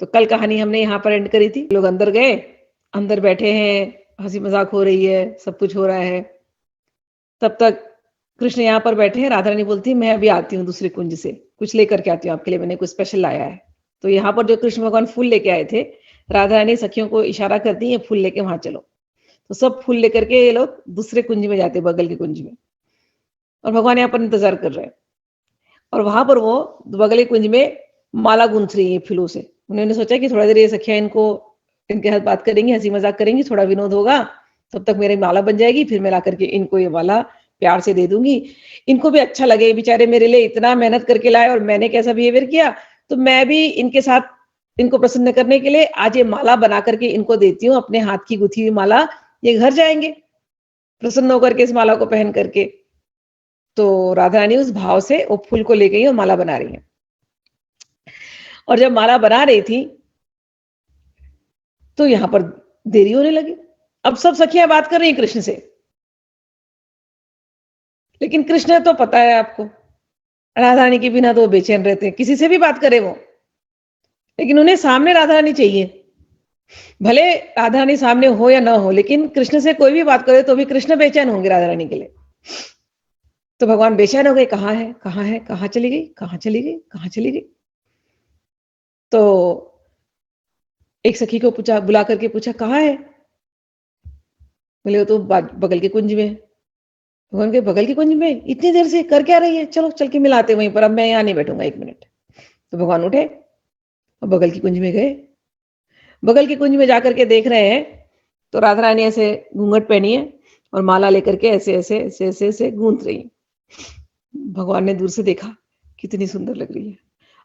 तो कल कहानी हमने यहाँ पर एंड करी थी। लोग अंदर गए, अंदर बैठे हैं, हंसी मजाक हो रही है, सब कुछ हो रहा है। तब तक कृष्ण यहाँ पर बैठे हैं। राधा रानी बोलती है मैं अभी आती हूँ दूसरे कुंज से, कुछ लेकर के आती हूँ आपके लिए, मैंने कुछ स्पेशल लाया है। तो यहाँ पर जो कृष्ण भगवान फूल लेके आए थे, राधा रानी सखियों को इशारा करती है फूल लेके वहां चलो। तो सब फूल लेकर के ये लोग दूसरे कुंज में जाते, बगल के कुंज में, और भगवान यहाँ पर इंतजार कर रहे हैं। और वहां पर वो बगल के कुंज में माला गूंथ रही है फूलों से। उन्होंने सोचा कि थोड़ा देर ये सखियां इनके साथ बात करेंगी, हंसी मजाक करेंगी, थोड़ा विनोद होगा, तब तक मेरी माला बन जाएगी, फिर मैं ला करके इनको ये माला प्यार से दे दूंगी। इनको भी अच्छा लगे, बेचारे मेरे लिए इतना मेहनत करके लाए और मैंने कैसा बिहेवियर किया, तो मैं भी इनके साथ इनको प्रसन्न करने के लिए आज ये माला बना करके इनको देती हूँ, अपने हाथ की गुथी हुई माला। ये घर जाएंगे प्रसन्न होकर के इस माला को पहन करके। तो राधा रानी उस भाव से वो फूल को ले गई और माला बना रही है। और जब माला बना रही थी तो यहां पर देरी होने लगी। अब सब सखियां बात कर रही हैं कृष्ण से, लेकिन कृष्ण तो पता है आपको, राधा रानी के बिना तो वो बेचैन रहते हैं, किसी से भी बात करे वो, लेकिन उन्हें सामने राधा रानी चाहिए। भले राधा रानी सामने हो या ना हो, लेकिन कृष्ण से कोई भी बात करे तो भी कृष्ण बेचैन होंगे राधा रानी के लिए। तो भगवान बेचैन हो गए, कहाँ है, कहाँ है, कहाँ चली गई, कहाँ चली गई, कहाँ चली गई। तो एक सखी को पूछा, बुला करके पूछा कहाँ है। बोले वो तो बगल के कुंज में। भगवान के बगल के कुंज में इतनी देर से कर क्या रही है, चलो चल के मिलाते वहीं पर, अब मैं यहाँ नहीं बैठूंगा 1 मिनट। तो भगवान उठे और बगल के कुंज में गए। बगल के कुंज में जाकर के देख रहे हैं तो राधा रानी ऐसे घूंघट पहनी है और माला लेकर के ऐसे ऐसे ऐसे ऐसे ऐसे गूंथ रही है। भगवान ने दूर से देखा, कितनी सुंदर लग रही है।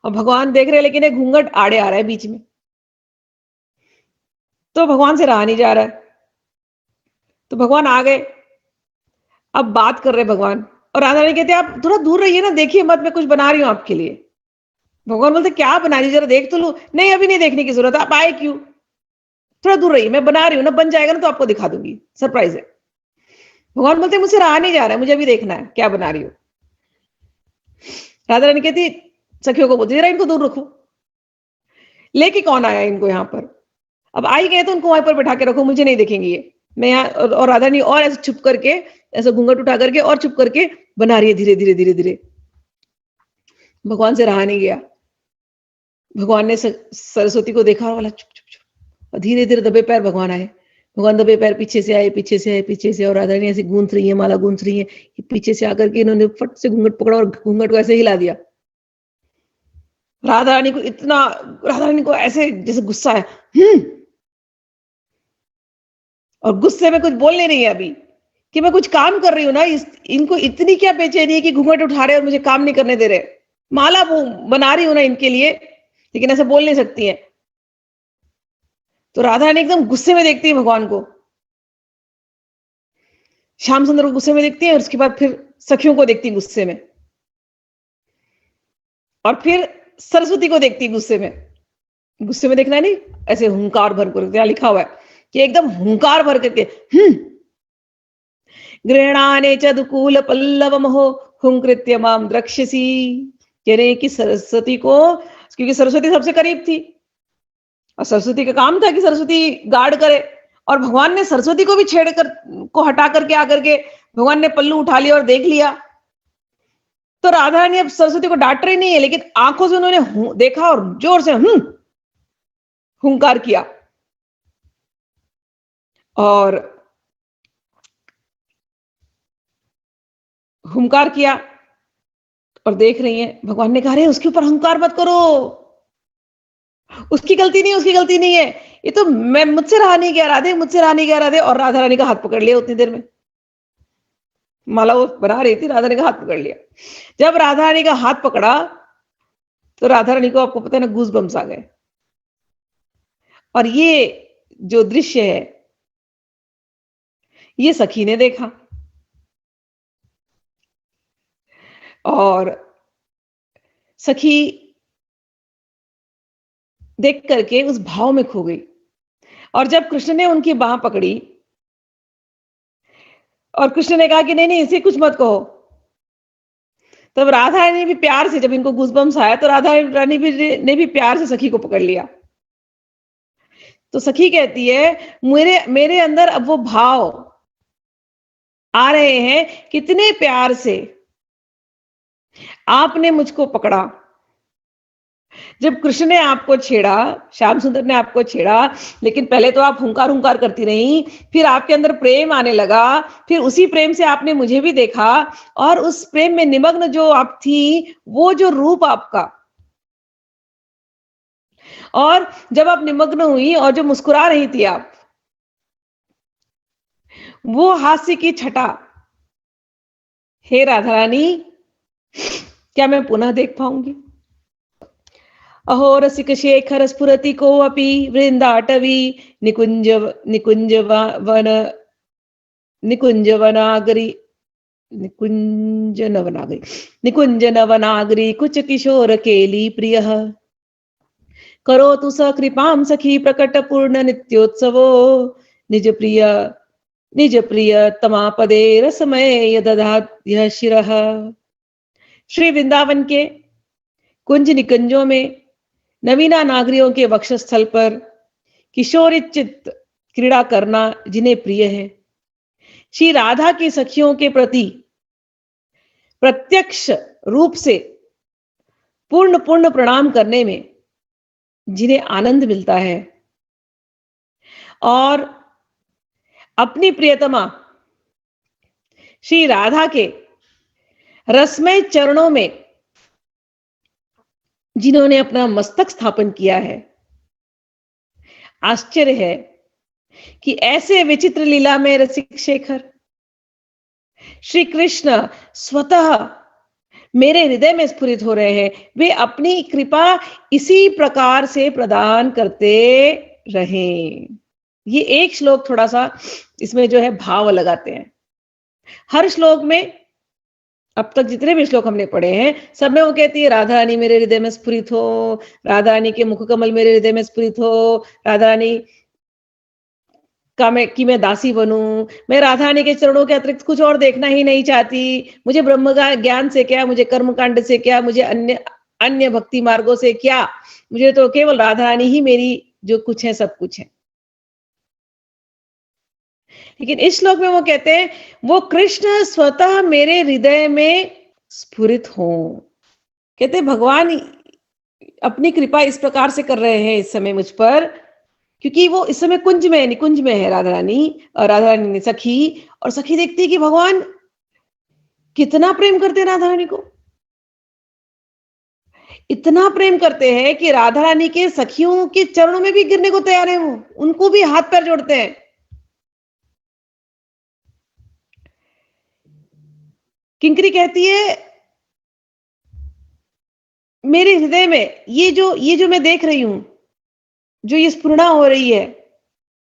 और भगवान देख रहे हैं, लेकिन एक घूंघट आड़े आ रहा है बीच में, तो भगवान से रहा नहीं जा रहा है। तो भगवान आ गए, अब बात कर रहे भगवान। और राधा रानी कहते आप थोड़ा दूर रहिए ना, देखिए मत, मैं कुछ बना रही हूं आपके लिए। भगवान बोलते क्या बना रही, जरा देख तो लो। नहीं अभी नहीं देखने की जरूरत, आप आए क्यों, थोड़ा दूर रहिए, मैं बना रही हूँ ना, बन जाएगा ना तो आपको दिखा दूंगी, सरप्राइज है। भगवान बोलते मुझसे रहा नहीं जा रहा है, मुझे अभी देखना है क्या बना रही हो। राधा रानी कहती सखियों को बोलती जरा इनको दूर रखो, लेके कौन आया इनको यहाँ पर, अब आई गए तो उनको वहां पर बैठा के रखो, मुझे नहीं देखेंगे ये, मैं यहाँ। और राधा रानी और ऐसे छुप करके, ऐसे घूंघट उठा करके और छुप करके बना रही है, धीरे धीरे धीरे धीरे। भगवान से रहा नहीं गया। भगवान ने सरस्वती को देखा और बोला चुप चुप चुप, और धीरे धीरे दबे पैर भगवान आए। भगवान दबे पैर पीछे से आए, पीछे से आए, पीछे से। और राधा रानी ऐसे गूंथ रही है, माला गूंथ रही है, पीछे से आकर के इन्होंने फट से घूंघट पकड़ा और घूंघट को ऐसे हिला दिया। राधा रानी को इतना, राधा रानी को ऐसे जैसे गुस्सा है, और गुस्से में कुछ बोल नहीं रही है अभी, कि मैं कुछ काम कर रही हूं ना, इनको इतनी क्या बेचैनी है कि घूंघट उठा रहे और मुझे काम नहीं करने दे रहे। माला वो बना रही हूं ना इनके लिए, लेकिन ऐसे बोल नहीं सकती है। तो राधा रानी एकदम गुस्से में देखती है भगवान को, श्याम सुंदर को गुस्से में देखती है, और उसके बाद फिर सखियों को देखती गुस्से में, और फिर सरस्वती को देखती गुस्से में। गुस्से में देखना नहीं, ऐसे हुंकार भर कर, यहाँ लिखा हुआ है कि एकदम हुंकार भर करके, गृहणाने चदुकूल पल्लवम हो हुंकृत्य माम द्रक्ष्यसी। कह रहे कि सरस्वती को, क्योंकि सरस्वती सबसे करीब थी और सरस्वती का काम था कि सरस्वती गार्ड करे, और भगवान ने सरस्वती को भी छेड़ कर को हटा करके आकर के भगवान ने पल्लू उठा लिया और देख लिया। तो राधा रानी अब सरस्वती को डांट रही नहीं है, लेकिन आंखों से उन्होंने देखा और जोर से हुंकार किया। और हुंकार किया और देख रही है, भगवान ने कहा अरे उसके ऊपर हुंकार मत करो, उसकी गलती नहीं, उसकी गलती नहीं है, ये तो मैं, मुझसे रहा नहीं गया राधे, मुझसे रहा नहीं गया राधे। और राधा रानी का हाथ पकड़ लिया उतनी देर में, माला वो बना रही थी, राधा रानी का हाथ पकड़ लिया। जब राधा रानी का हाथ पकड़ा तो राधा रानी को, आपको पता है ना, गूज बम्स आ गए। और ये जो दृश्य है ये सखी ने देखा, और सखी देख करके उस भाव में खो गई। और जब कृष्ण ने उनकी बाह पकड़ी और कृष्ण ने कहा कि नहीं नहीं इसे कुछ मत कहो, तब राधा रानी भी प्यार से, जब इनको गूज़बम्स आया तो राधा रानी भी ने भी प्यार से सखी को पकड़ लिया तो सखी कहती है मेरे मेरे अंदर अब वो भाव आ रहे हैं, कितने प्यार से आपने मुझको पकड़ा। जब कृष्ण ने आपको छेड़ा, श्याम सुंदर ने आपको छेड़ा, लेकिन पहले तो आप हुंकार हुंकार करती रही, फिर आपके अंदर प्रेम आने लगा, फिर उसी प्रेम से आपने मुझे भी देखा, और उस प्रेम में निमग्न जो आप थी, वो जो रूप आपका, और जब आप निमग्न हुई और जो मुस्कुरा रही थी आप, वो हास्य की छटा, हे राधा रानी, क्या मैं पुनः देख पाऊंगी? अहो रसिक शेखर स्फुरति को अपि वृंदाटवी निकुंज निकुंज वन निकुंज वनागरी निकुंज नवनागरी निकुंज नवनागरी कुछ किशोर केली प्रिय करोतु स कृपाम सखी प्रकट पूर्ण नित्योत्सवो निज प्रिय निज प्रिय तमापदे रसमय दधात्य शिरः। श्री वृंदावन के कुंज निकुंजों में नवीना नागरियों के वक्षस्थल पर किशोरिचित क्रीड़ा करना जिन्हें प्रिय है, श्री राधा की सखियों के प्रति प्रत्यक्ष रूप से पूर्ण पूर्ण प्रणाम करने में जिन्हें आनंद मिलता है, और अपनी प्रियतमा श्री राधा के रसमय चरणों में जिन्होंने अपना मस्तक स्थापन किया है। आश्चर्य है कि ऐसे विचित्र लीला में रसिक शेखर श्री कृष्ण स्वतः मेरे हृदय में स्फुरित हो रहे हैं। वे अपनी कृपा इसी प्रकार से प्रदान करते रहें। ये एक श्लोक थोड़ा सा इसमें जो है भाव लगाते हैं। हर श्लोक में अब तक जितने भी श्लोक हमने पढ़े हैं, सब में वो कहती है राधा रानी मेरे हृदय में स्फुरित हो, राधा रानी के मुख कमल मेरे हृदय में स्फुरित हो, राधा रानी का मैं दासी बनूं, मैं राधा रानी के चरणों के अतिरिक्त कुछ और देखना ही नहीं चाहती, मुझे ब्रह्म ज्ञान से क्या, मुझे कर्म कांड से क्या, मुझे अन्य अन्य भक्ति मार्गों से क्या, मुझे तो केवल राधा रानी ही मेरी जो कुछ है सब कुछ है। लेकिन इस श्लोक में वो कहते हैं वो कृष्ण स्वतः मेरे हृदय में स्फुरित हो। कहते भगवान अपनी कृपा इस प्रकार से कर रहे हैं इस समय मुझ पर, क्योंकि वो इस समय कुंज में निकुंज में है राधा रानी, और राधा रानी ने सखी, और सखी देखती है कि भगवान कितना प्रेम करते हैं राधा रानी को। इतना प्रेम करते हैं कि राधा रानी के सखियों के चरणों में भी गिरने को तैयार है, वो उनको भी हाथ पैर जोड़ते हैं। किंकरी कहती है मेरे हृदय में ये जो मैं देख रही हूं, जो ये स्फुरणा हो रही है,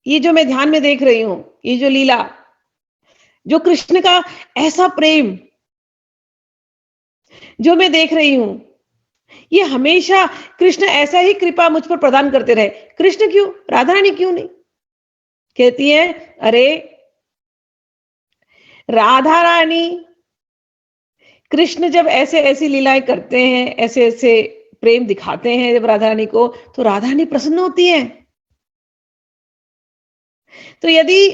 ये जो मैं ध्यान में देख रही हूं, ये जो लीला, जो कृष्ण का ऐसा प्रेम जो मैं देख रही हूं, ये हमेशा कृष्ण ऐसा ही कृपा मुझ पर प्रदान करते रहे। कृष्ण क्यों, राधा रानी क्यों नहीं? कहती है अरे राधा रानी, कृष्ण जब ऐसे ऐसी लीलाएं करते हैं, ऐसे ऐसे प्रेम दिखाते हैं जब राधा रानी को, तो राधा रानी प्रसन्न होती है। तो यदि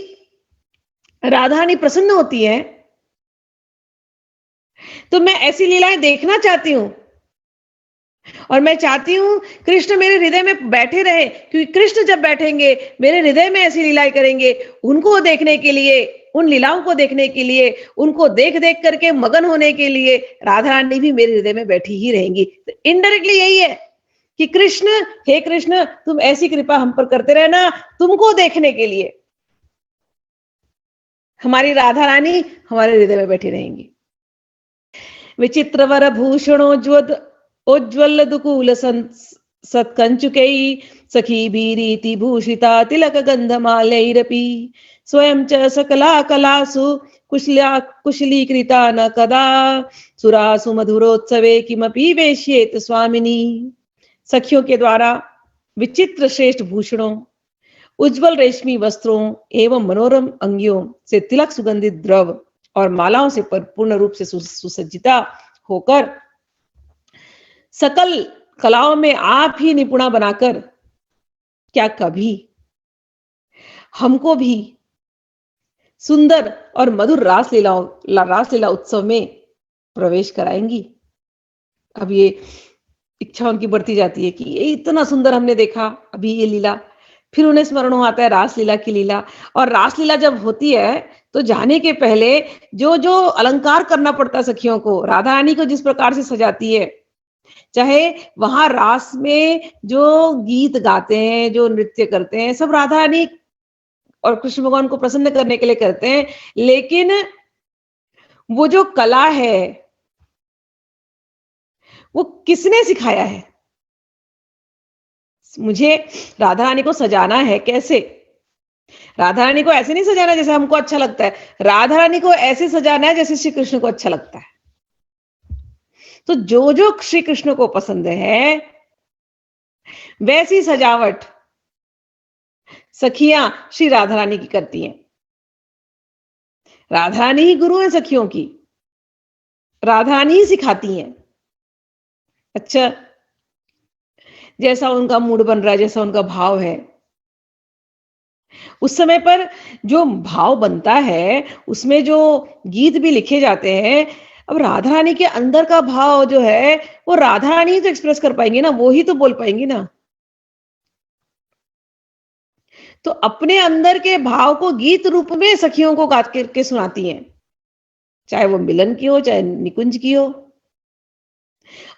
राधा रानी प्रसन्न होती है तो मैं ऐसी लीलाएं देखना चाहती हूं, और मैं चाहती हूं कृष्ण मेरे हृदय में बैठे रहे, क्योंकि कृष्ण जब बैठेंगे मेरे हृदय में ऐसी लीलाएं करेंगे, उनको देखने के लिए, उन लीलाओं को देखने के लिए, उनको देख देख करके मगन होने के लिए राधा रानी भी मेरे हृदय में बैठी ही रहेंगी। तो इनडायरेक्टली यही है कि कृष्ण, हे कृष्ण तुम ऐसी कृपा हम पर करते रहना, तुमको देखने के लिए हमारी राधा रानी हमारे हृदय में बैठी रहेंगी। विचित्र वर भूषणोज्वल दुकूल सत्कंचुकैः सखी भीरीति भूषिता तिलक गंधमालैरपि स्वयं च सकला कलासु कुशलीकृता न कदा सुरासु मधुरोत्सवे किमपि वेश्येत स्वामिनी। सखियों के द्वारा विचित्र श्रेष्ठ भूषणों, उज्जवल रेशमी वस्त्रों एवं मनोरम अंगियों से तिलक सुगंधित द्रव और मालाओं से परिपूर्ण रूप से सुसज्जिता होकर, सकल कलाओं में आप ही निपुणा बनाकर, क्या कभी हमको भी सुंदर और मधुर रासलीला उत्सव में प्रवेश कराएंगी। अब ये इच्छा उनकी बढ़ती जाती है कि ये इतना सुंदर हमने देखा अभी ये लीला। फिर उन्हें स्मरण हो आता है रासलीला की लीला। और रासलीला जब होती है तो जाने के पहले जो जो अलंकार करना पड़ता है सखियों को, राधा रानी को जिस प्रकार से सजाती है, चाहे वहां रास में जो गीत गाते हैं, जो नृत्य करते हैं, सब राधा रानी और कृष्ण भगवान को प्रसन्न करने के लिए करते हैं। लेकिन वो जो कला है वो किसने सिखाया है? मुझे राधा रानी को सजाना है कैसे? राधा रानी को ऐसे नहीं सजाना जैसे हमको अच्छा लगता है, राधा रानी को ऐसे सजाना है जैसे श्री कृष्ण को अच्छा लगता है। तो जो जो श्री कृष्ण को पसंद है वैसी सजावट सखियां श्री राधा रानी की करती हैं। राधा रानी ही गुरु है सखियों की, राधा रानी ही सिखाती हैं। अच्छा, जैसा उनका मूड बन रहा है, जैसा उनका भाव है, उस समय पर जो भाव बनता है उसमें जो गीत भी लिखे जाते हैं। अब राधा रानी के अंदर का भाव जो है वो राधा रानी ही तो एक्सप्रेस कर पाएंगी ना, वो ही तो बोल पाएंगी ना। तो अपने अंदर के भाव को गीत रूप में सखियों को गा करके सुनाती हैं, चाहे वो मिलन की हो चाहे निकुंज की हो,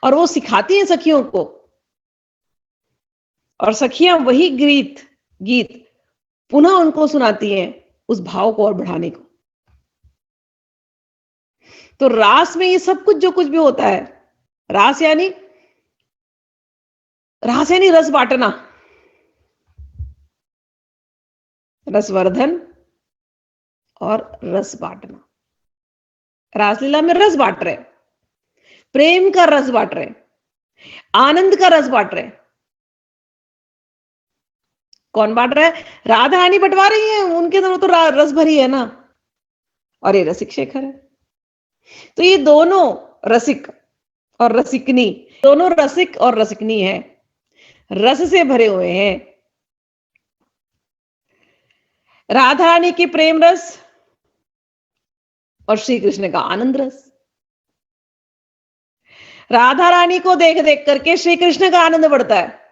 और वो सिखाती हैं सखियों को। और सखियां वही गीत गीत पुनः उनको सुनाती हैं उस भाव को और बढ़ाने को। तो रास में ये सब कुछ जो कुछ भी होता है, रास यानी रस बांटना, रसवर्धन और रस बांटना। रासलीला में रस बांट रहे, प्रेम का रस बांट रहे, आनंद का रस बांट रहे। कौन बांट रहा है? राधा रानी बंटवा रही है, उनके अंदर तो रस भरी है ना, और ये रसिक शेखर है। तो ये दोनों रसिक और रसिकनी, दोनों रसिक और रसिकनी है, रस से भरे हुए हैं। राधा रानी की प्रेम रस और श्री कृष्ण का आनंद रस। राधा रानी को देख देख करके श्री कृष्ण का आनंद बढ़ता है,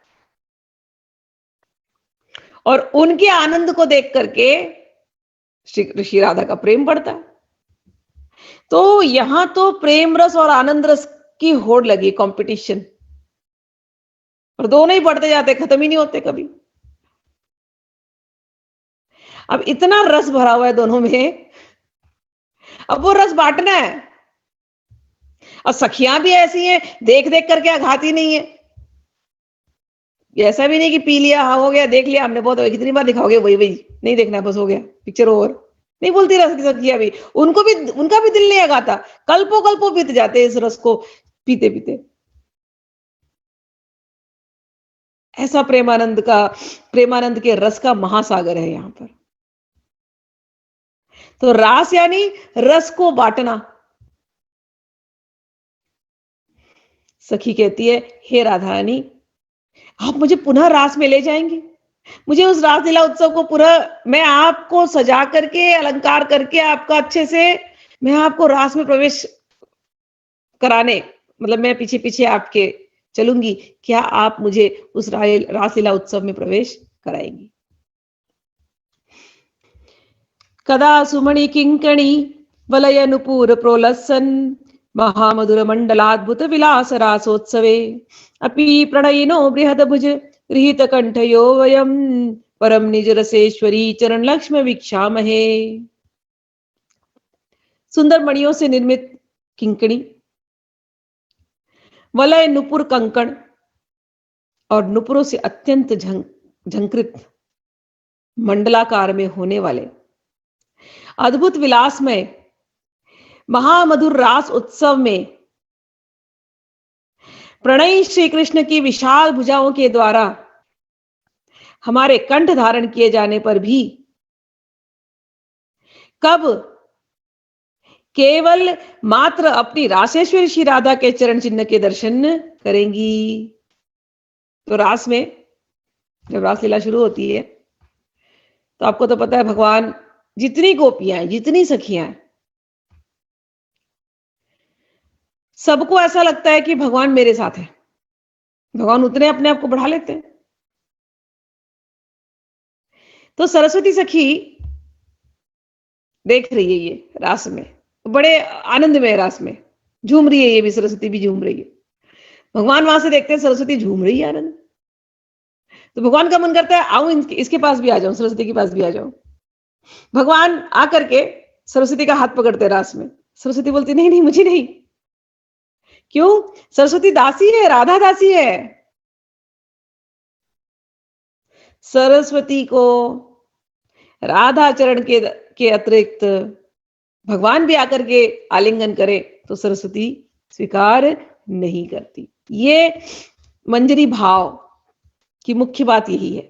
और उनके आनंद को देख करके श्री राधा का प्रेम बढ़ता है। तो यहां तो प्रेम रस और आनंद रस की होड़ लगी, कंपटीशन, और दोनों ही बढ़ते जाते, खत्म ही नहीं होते कभी। अब इतना रस भरा हुआ है दोनों में, अब वो रस बांटना है। और सखियां भी ऐसी हैं, देख देख करके आघाती नहीं है। ऐसा भी नहीं कि पी लिया, हाँ हो गया, देख लिया हमने, बहुत कितनी बार दिखाओगे, वही वही नहीं देखना है, बस हो गया, पिक्चर ओवर। नहीं बोलती रस की सखियां भी, उनका भी दिल नहीं आगाता, कल्पो बीत जाते इस रस को पीते पीते। ऐसा प्रेमानंद के रस का महासागर है यहां पर। तो रास यानी रस को बांटना। सखी कहती है, हे राधा रानी, आप मुझे पुनः रास में ले जाएंगे, मुझे उस रासलीला उत्सव को पूरा, मैं आपको सजा करके अलंकार करके आपका अच्छे से मैं आपको रास में प्रवेश कराने, मतलब मैं पीछे पीछे आपके चलूंगी, क्या आप मुझे उस रासलीला उत्सव में प्रवेश कराएंगी? कदा सुमणि किंकणी वलय नुपुर प्रोलसन महामधुर मंडलाद्भुत विलास रासोत्सवे अपि प्रणयिनो बृहदभुज गृहीत कंठयो वयम परम निज रसेश्वरी चरण लक्ष्म वीक्षामहे। सुंदर मणियों से निर्मित किंकणी, वलय नुपुर कंकण और नुपुरों से अत्यंत झंकृत मंडलाकार में होने वाले अद्भुत विलास में महामधुर रास उत्सव में प्रणयी श्री कृष्ण की विशाल भुजाओं के द्वारा हमारे कंठ धारण किए जाने पर भी कब केवल मात्र अपनी रासेश्वरी श्री राधा के चरण चिन्ह के दर्शन करेंगी। तो रास में जब रासलीला शुरू होती है तो आपको तो पता है भगवान जितनी गोपियां हैं, जितनी सखियां हैं, सबको ऐसा लगता है कि भगवान मेरे साथ है। भगवान उतने अपने आप को बढ़ा लेते हैं। तो सरस्वती सखी देख रही है ये रास में, बड़े आनंद में है रास में, झूम रही है, ये भी सरस्वती भी झूम रही है। भगवान वहां से देखते हैं सरस्वती झूम रही है आनंद, तो भगवान का मन करता है आओ इसके पास भी आ जाऊं, सरस्वती के पास भी आ जाऊं। भगवान आकर के सरस्वती का हाथ पकड़ते रास में। सरस्वती बोलती नहीं नहीं मुझे नहीं। क्यों? सरस्वती दासी है, राधा दासी है। सरस्वती को राधा चरण के अतिरिक्त भगवान भी आकर के आलिंगन करे तो सरस्वती स्वीकार नहीं करती। ये मंजरी भाव की मुख्य बात यही है।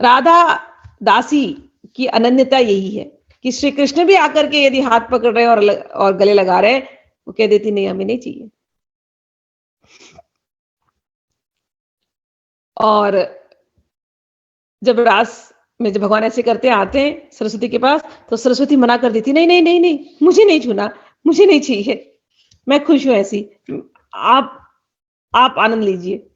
राधा दासी की अनन्यता यही है कि श्री कृष्ण भी आकर के यदि हाथ पकड़ रहे और गले लगा रहे, वो कह देती नहीं हमें नहीं चाहिए। और जब रास में जब भगवान ऐसे करते आते हैं सरस्वती के पास, तो सरस्वती मना कर देती नहीं नहीं नहीं नहीं, मुझे नहीं छूना, मुझे नहीं चाहिए, मैं खुश हूं ऐसी, आप आनंद लीजिए।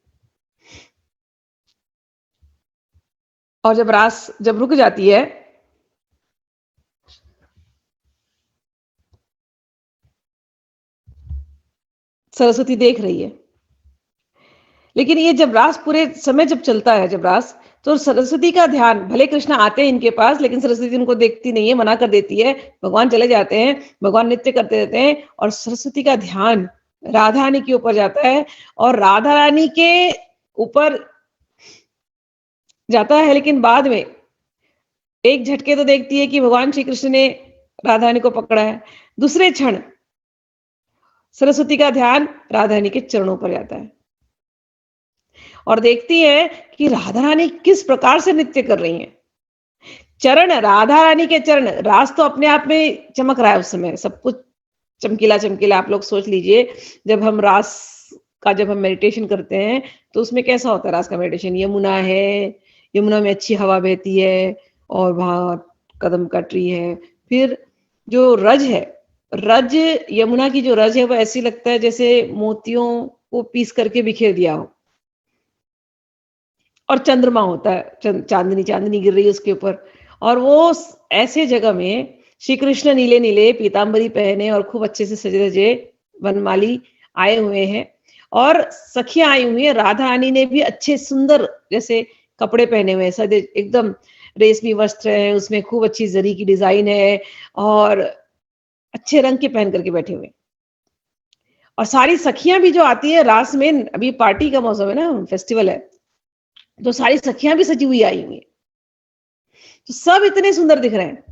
और जब रास जब रुक जाती है, सरस्वती देख रही है, लेकिन ये जब रास पूरे समय जब चलता है, जब रास, तो सरस्वती का ध्यान, भले कृष्ण आते हैं इनके पास लेकिन सरस्वती उनको देखती नहीं है, मना कर देती है। भगवान चले जाते हैं, भगवान नृत्य करते रहते हैं और सरस्वती का ध्यान राधा रानी के ऊपर जाता है और राधा रानी के ऊपर जाता है। लेकिन बाद में एक झटके तो देखती है कि भगवान श्री कृष्ण ने राधा रानी को पकड़ा है। दूसरे क्षण सरस्वती का ध्यान राधा रानी के चरणों पर जाता है और देखती है कि राधा रानी किस प्रकार से नृत्य कर रही हैं। चरण, राधा रानी के चरण, रास तो अपने आप में चमक रहा है उस समय, सब कुछ चमकीला चमकीला। आप लोग सोच लीजिए, जब हम रास का जब हम मेडिटेशन करते हैं तो उसमें कैसा होता है रास का मेडिटेशन? यमुना है, यमुना में अच्छी हवा बहती है और वहां कदम का ट्री है। फिर जो रज है, रज, यमुना की जो रज है वो ऐसी लगता है जैसे मोतियों को पीस करके बिखेर दिया हो। और चंद्रमा होता है, चांदनी चांदनी गिर रही है उसके ऊपर। और वो ऐसे जगह में श्री कृष्ण नीले नीले पीतांबरी पहने और खूब अच्छे से सजे धजे वनमाली आए हुए हैं और सखियां आई हुई हैं। राधा रानी ने भी अच्छे सुंदर जैसे कपड़े पहने हुए हैं, सजे एकदम रेशमी वस्त्र है, उसमें खूब अच्छी जरी की डिजाइन है और अच्छे रंग के पहन करके बैठे हुए। और सारी सखियां भी जो आती है रास में, अभी पार्टी का मौसम है ना, फेस्टिवल है, तो सारी सखियां भी सजी हुई आई हुई है, तो सब इतने सुंदर दिख रहे हैं।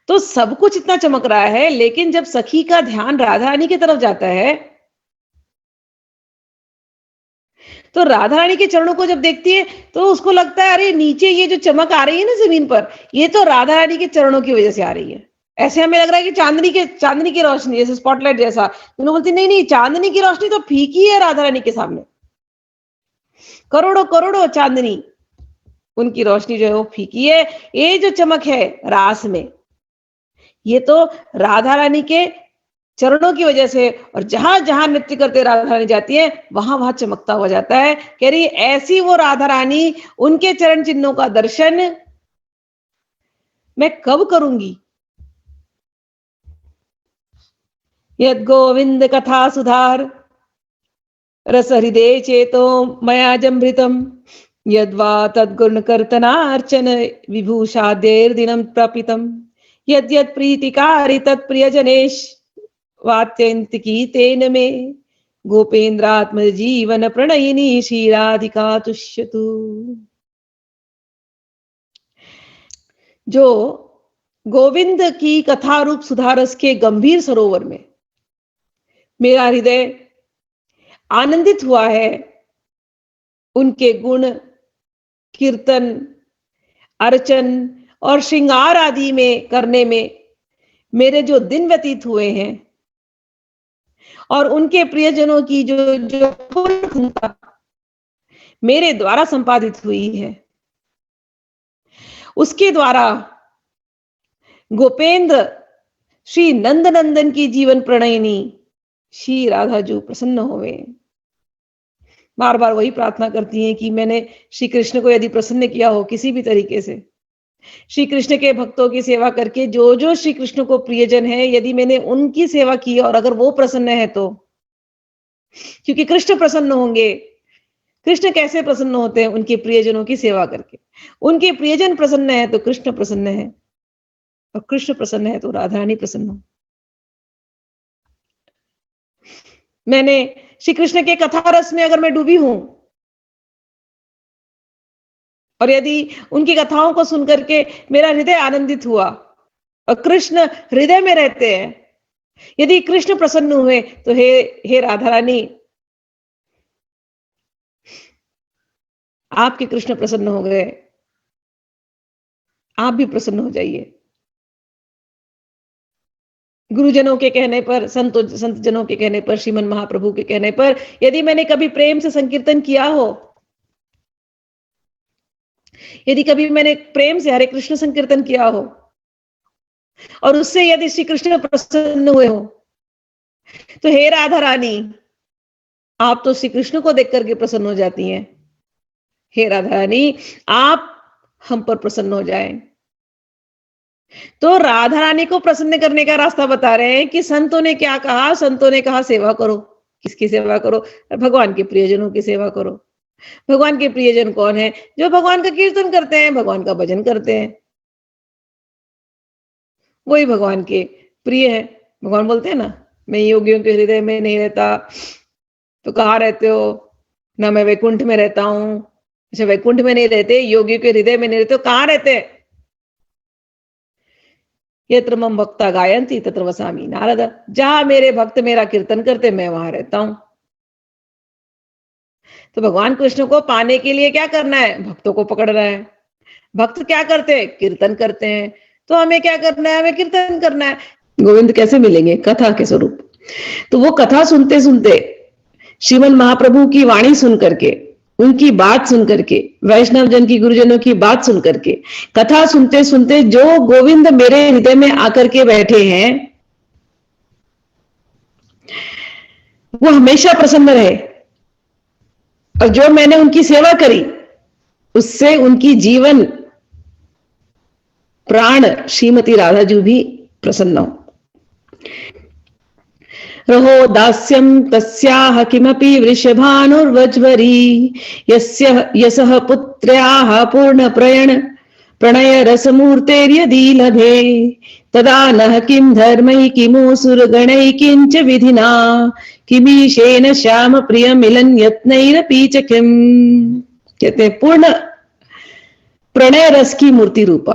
तो सब कुछ इतना चमक रहा है, लेकिन जब सखी का ध्यान राधा रानी की तरफ जाता है तो राधा रानी के चरणों को जब देखती है तो उसको लगता है अरे नीचे ये जो चमक आ रही है ना जमीन पर, ये तो राधा रानी के चरणों की वजह से आ रही है। ऐसे हमें लग रहा है कि चांदनी की रोशनी जैसे स्पॉटलाइट जैसा। उन्होंने बोलती नहीं नहीं, चांदनी की रोशनी तो फीकी है राधा रानी के सामने, करोड़ों करोड़ों चांदनी, उनकी रोशनी जो है वो फीकी है। ये जो चमक है रास में, ये तो राधा रानी के चरणों की वजह से, और जहां जहां नृत्य करते राधा रानी जाती है वहां वहां चमकता हुआ जाता है। कह रही ऐसी वो राधा रानी, उनके चरण चिन्हों का दर्शन मैं कब करूंगी। यद गोविंद कथा सुधार रस हृदय चेतो मया जमृतम, यद्वा तद्गुण कर्तनार्चन विभूषादेर दिनम प्रपितम, यद यद प्रीतिकारी तत्प्रियजनेश वात्यंतिकी तेन में, गोपेन्द्रात्म जीवन प्रणयिनी श्री राधिका तुष्यतु। जो गोविंद की कथा रूप सुधारस के गंभीर सरोवर में मेरा हृदय आनंदित हुआ है, उनके गुण, कीर्तन, अर्चन और श्रृंगार आदि में करने में मेरे जो दिन व्यतीत हुए हैं और उनके प्रियजनों की जो जो मेरे द्वारा संपादित हुई है। उसके द्वारा गोपेंद्र श्री नंद नंदन की जीवन प्रणयिनी श्री राधा जू प्रसन्न होवे। बार बार वही प्रार्थना करती हैं कि मैंने श्री कृष्ण को यदि प्रसन्न किया हो किसी भी तरीके से, श्री कृष्ण के भक्तों की सेवा करके, जो जो श्री कृष्ण को प्रियजन है, यदि मैंने उनकी सेवा की और अगर वो प्रसन्न है तो, क्योंकि कृष्ण प्रसन्न होंगे। कृष्ण कैसे प्रसन्न होते हैं? उनके प्रियजनों की सेवा करके। उनके प्रियजन प्रसन्न है तो कृष्ण प्रसन्न है, और कृष्ण प्रसन्न है तो राधा रानी प्रसन्न हो। मैंने श्री कृष्ण के कथा रस में अगर मैं डूबी हूं, और यदि उनकी कथाओं को सुनकर के मेरा हृदय आनंदित हुआ, और कृष्ण हृदय में रहते हैं, यदि कृष्ण प्रसन्न हुए तो हे राधा रानी, आपके कृष्ण प्रसन्न हो गए, आप भी प्रसन्न हो जाइए। गुरुजनों के कहने पर, संत जनों के कहने पर, श्रीमन महाप्रभु के कहने पर, यदि मैंने कभी प्रेम से संकीर्तन किया हो, यदि कभी मैंने प्रेम से हरे कृष्ण संकीर्तन किया हो, और उससे यदि श्री कृष्ण प्रसन्न हुए हो, तो हे राधा रानी, आप तो श्री कृष्ण को देख करके प्रसन्न हो जाती हैं। हे राधा रानी, आप हम पर प्रसन्न हो जाएं। तो राधा रानी को प्रसन्न करने का रास्ता बता रहे हैं कि संतों ने क्या कहा? संतों ने कहा सेवा करो। किसकी सेवा करो? भगवान के प्रियजनों की सेवा करो। भगवान के प्रियजन कौन है? जो भगवान का कीर्तन करते हैं, भगवान का भजन करते हैं, वही भगवान के प्रिय है। भगवान बोलते हैं ना, मैं योगियों के हृदय में नहीं रहता, तो कहाँ रहते हो? ना मैं वैकुंठ में रहता हूं। अच्छा, वैकुंठ में नहीं रहते, योगियों के हृदय में नहीं रहते, तो कहाँ रहते? यत्र मम भक्ता गायन्ति तत्र वसामि नारद। जहां मेरे भक्त मेरा कीर्तन करते, मैं वहां रहता हूं। तो भगवान कृष्ण को पाने के लिए क्या करना है? भक्तों को पकड़ना है। भक्त क्या करते हैं? कीर्तन करते हैं। तो हमें क्या करना है? हमें कीर्तन करना है। गोविंद कैसे मिलेंगे? कथा के स्वरूप। तो वो कथा सुनते सुनते, श्रीमन महाप्रभु की वाणी सुन करके, उनकी बात सुन करके, वैष्णव जन की, गुरुजनों की बात सुन करके, कथा सुनते सुनते जो गोविंद मेरे हृदय में आकर के बैठे हैं, वो हमेशा प्रसन्न रहे। और जो मैंने उनकी सेवा करी, उससे उनकी जीवन प्राण श्रीमती राधा जी भी प्रसन्न हो। रहो दास्यं तस्याः किमपि वृषभानुर्वज्वरी यस्यः पुत्र्याः प्रणय रसमूर्तेर्यदि लभे तदा नः किं धर्मै किमोऽसुरगणैः किंच विधिना किमीशेन श्याम प्रिय मिलन यत्नैरपि च किम्। कहते हैं पूर्ण प्रणय रस की मूर्ति रूपा।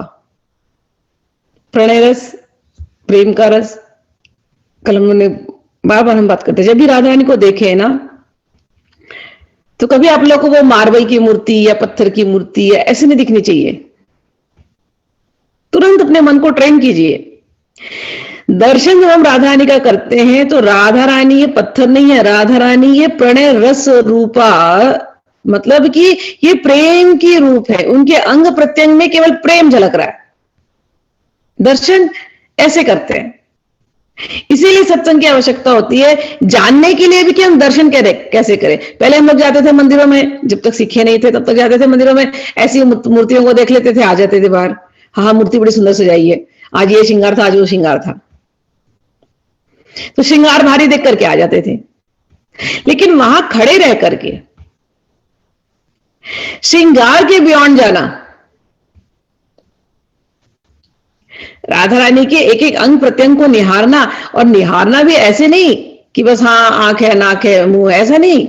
प्रणय रस, प्रेम का रस, कल हमने बार बार हम बात करते हैं, जब भी राधा रानी को देखे ना, तो कभी आप लोग को वो मार्बल की मूर्ति या पत्थर की मूर्ति या ऐसे नहीं दिखनी चाहिए। तुरंत अपने मन को ट्रेन कीजिए। दर्शन जब हम राधा रानी का करते हैं तो राधा रानी ये पत्थर नहीं है, राधा रानी ये प्रणय रस रूपा, मतलब कि ये प्रेम की रूप है। उनके अंग प्रत्यंग में केवल प्रेम झलक रहा है। दर्शन ऐसे करते हैं। इसीलिए सत्संग की आवश्यकता होती है, जानने के लिए भी कि हम दर्शन कैसे करें। पहले हम लोग जाते थे मंदिरों में, जब तक सीखे नहीं थे तब तक जाते थे मंदिरों में, ऐसी मूर्तियों को देख लेते थे, आ जाते थे बाहर। हाँ, मूर्ति बड़ी सुंदर सजाई है, आज ये श्रृंगार था, आज वो श्रृंगार था, तो श्रृंगार भारी देख करके आ जाते थे। लेकिन वहां खड़े रह करके श्रृंगार के बियॉन्ड जाना, राधा रानी के एक एक अंग प्रत्यंग को निहारना, और निहारना भी ऐसे नहीं कि बस हाँ आंख है, नाक है, मुंह है, ऐसा नहीं।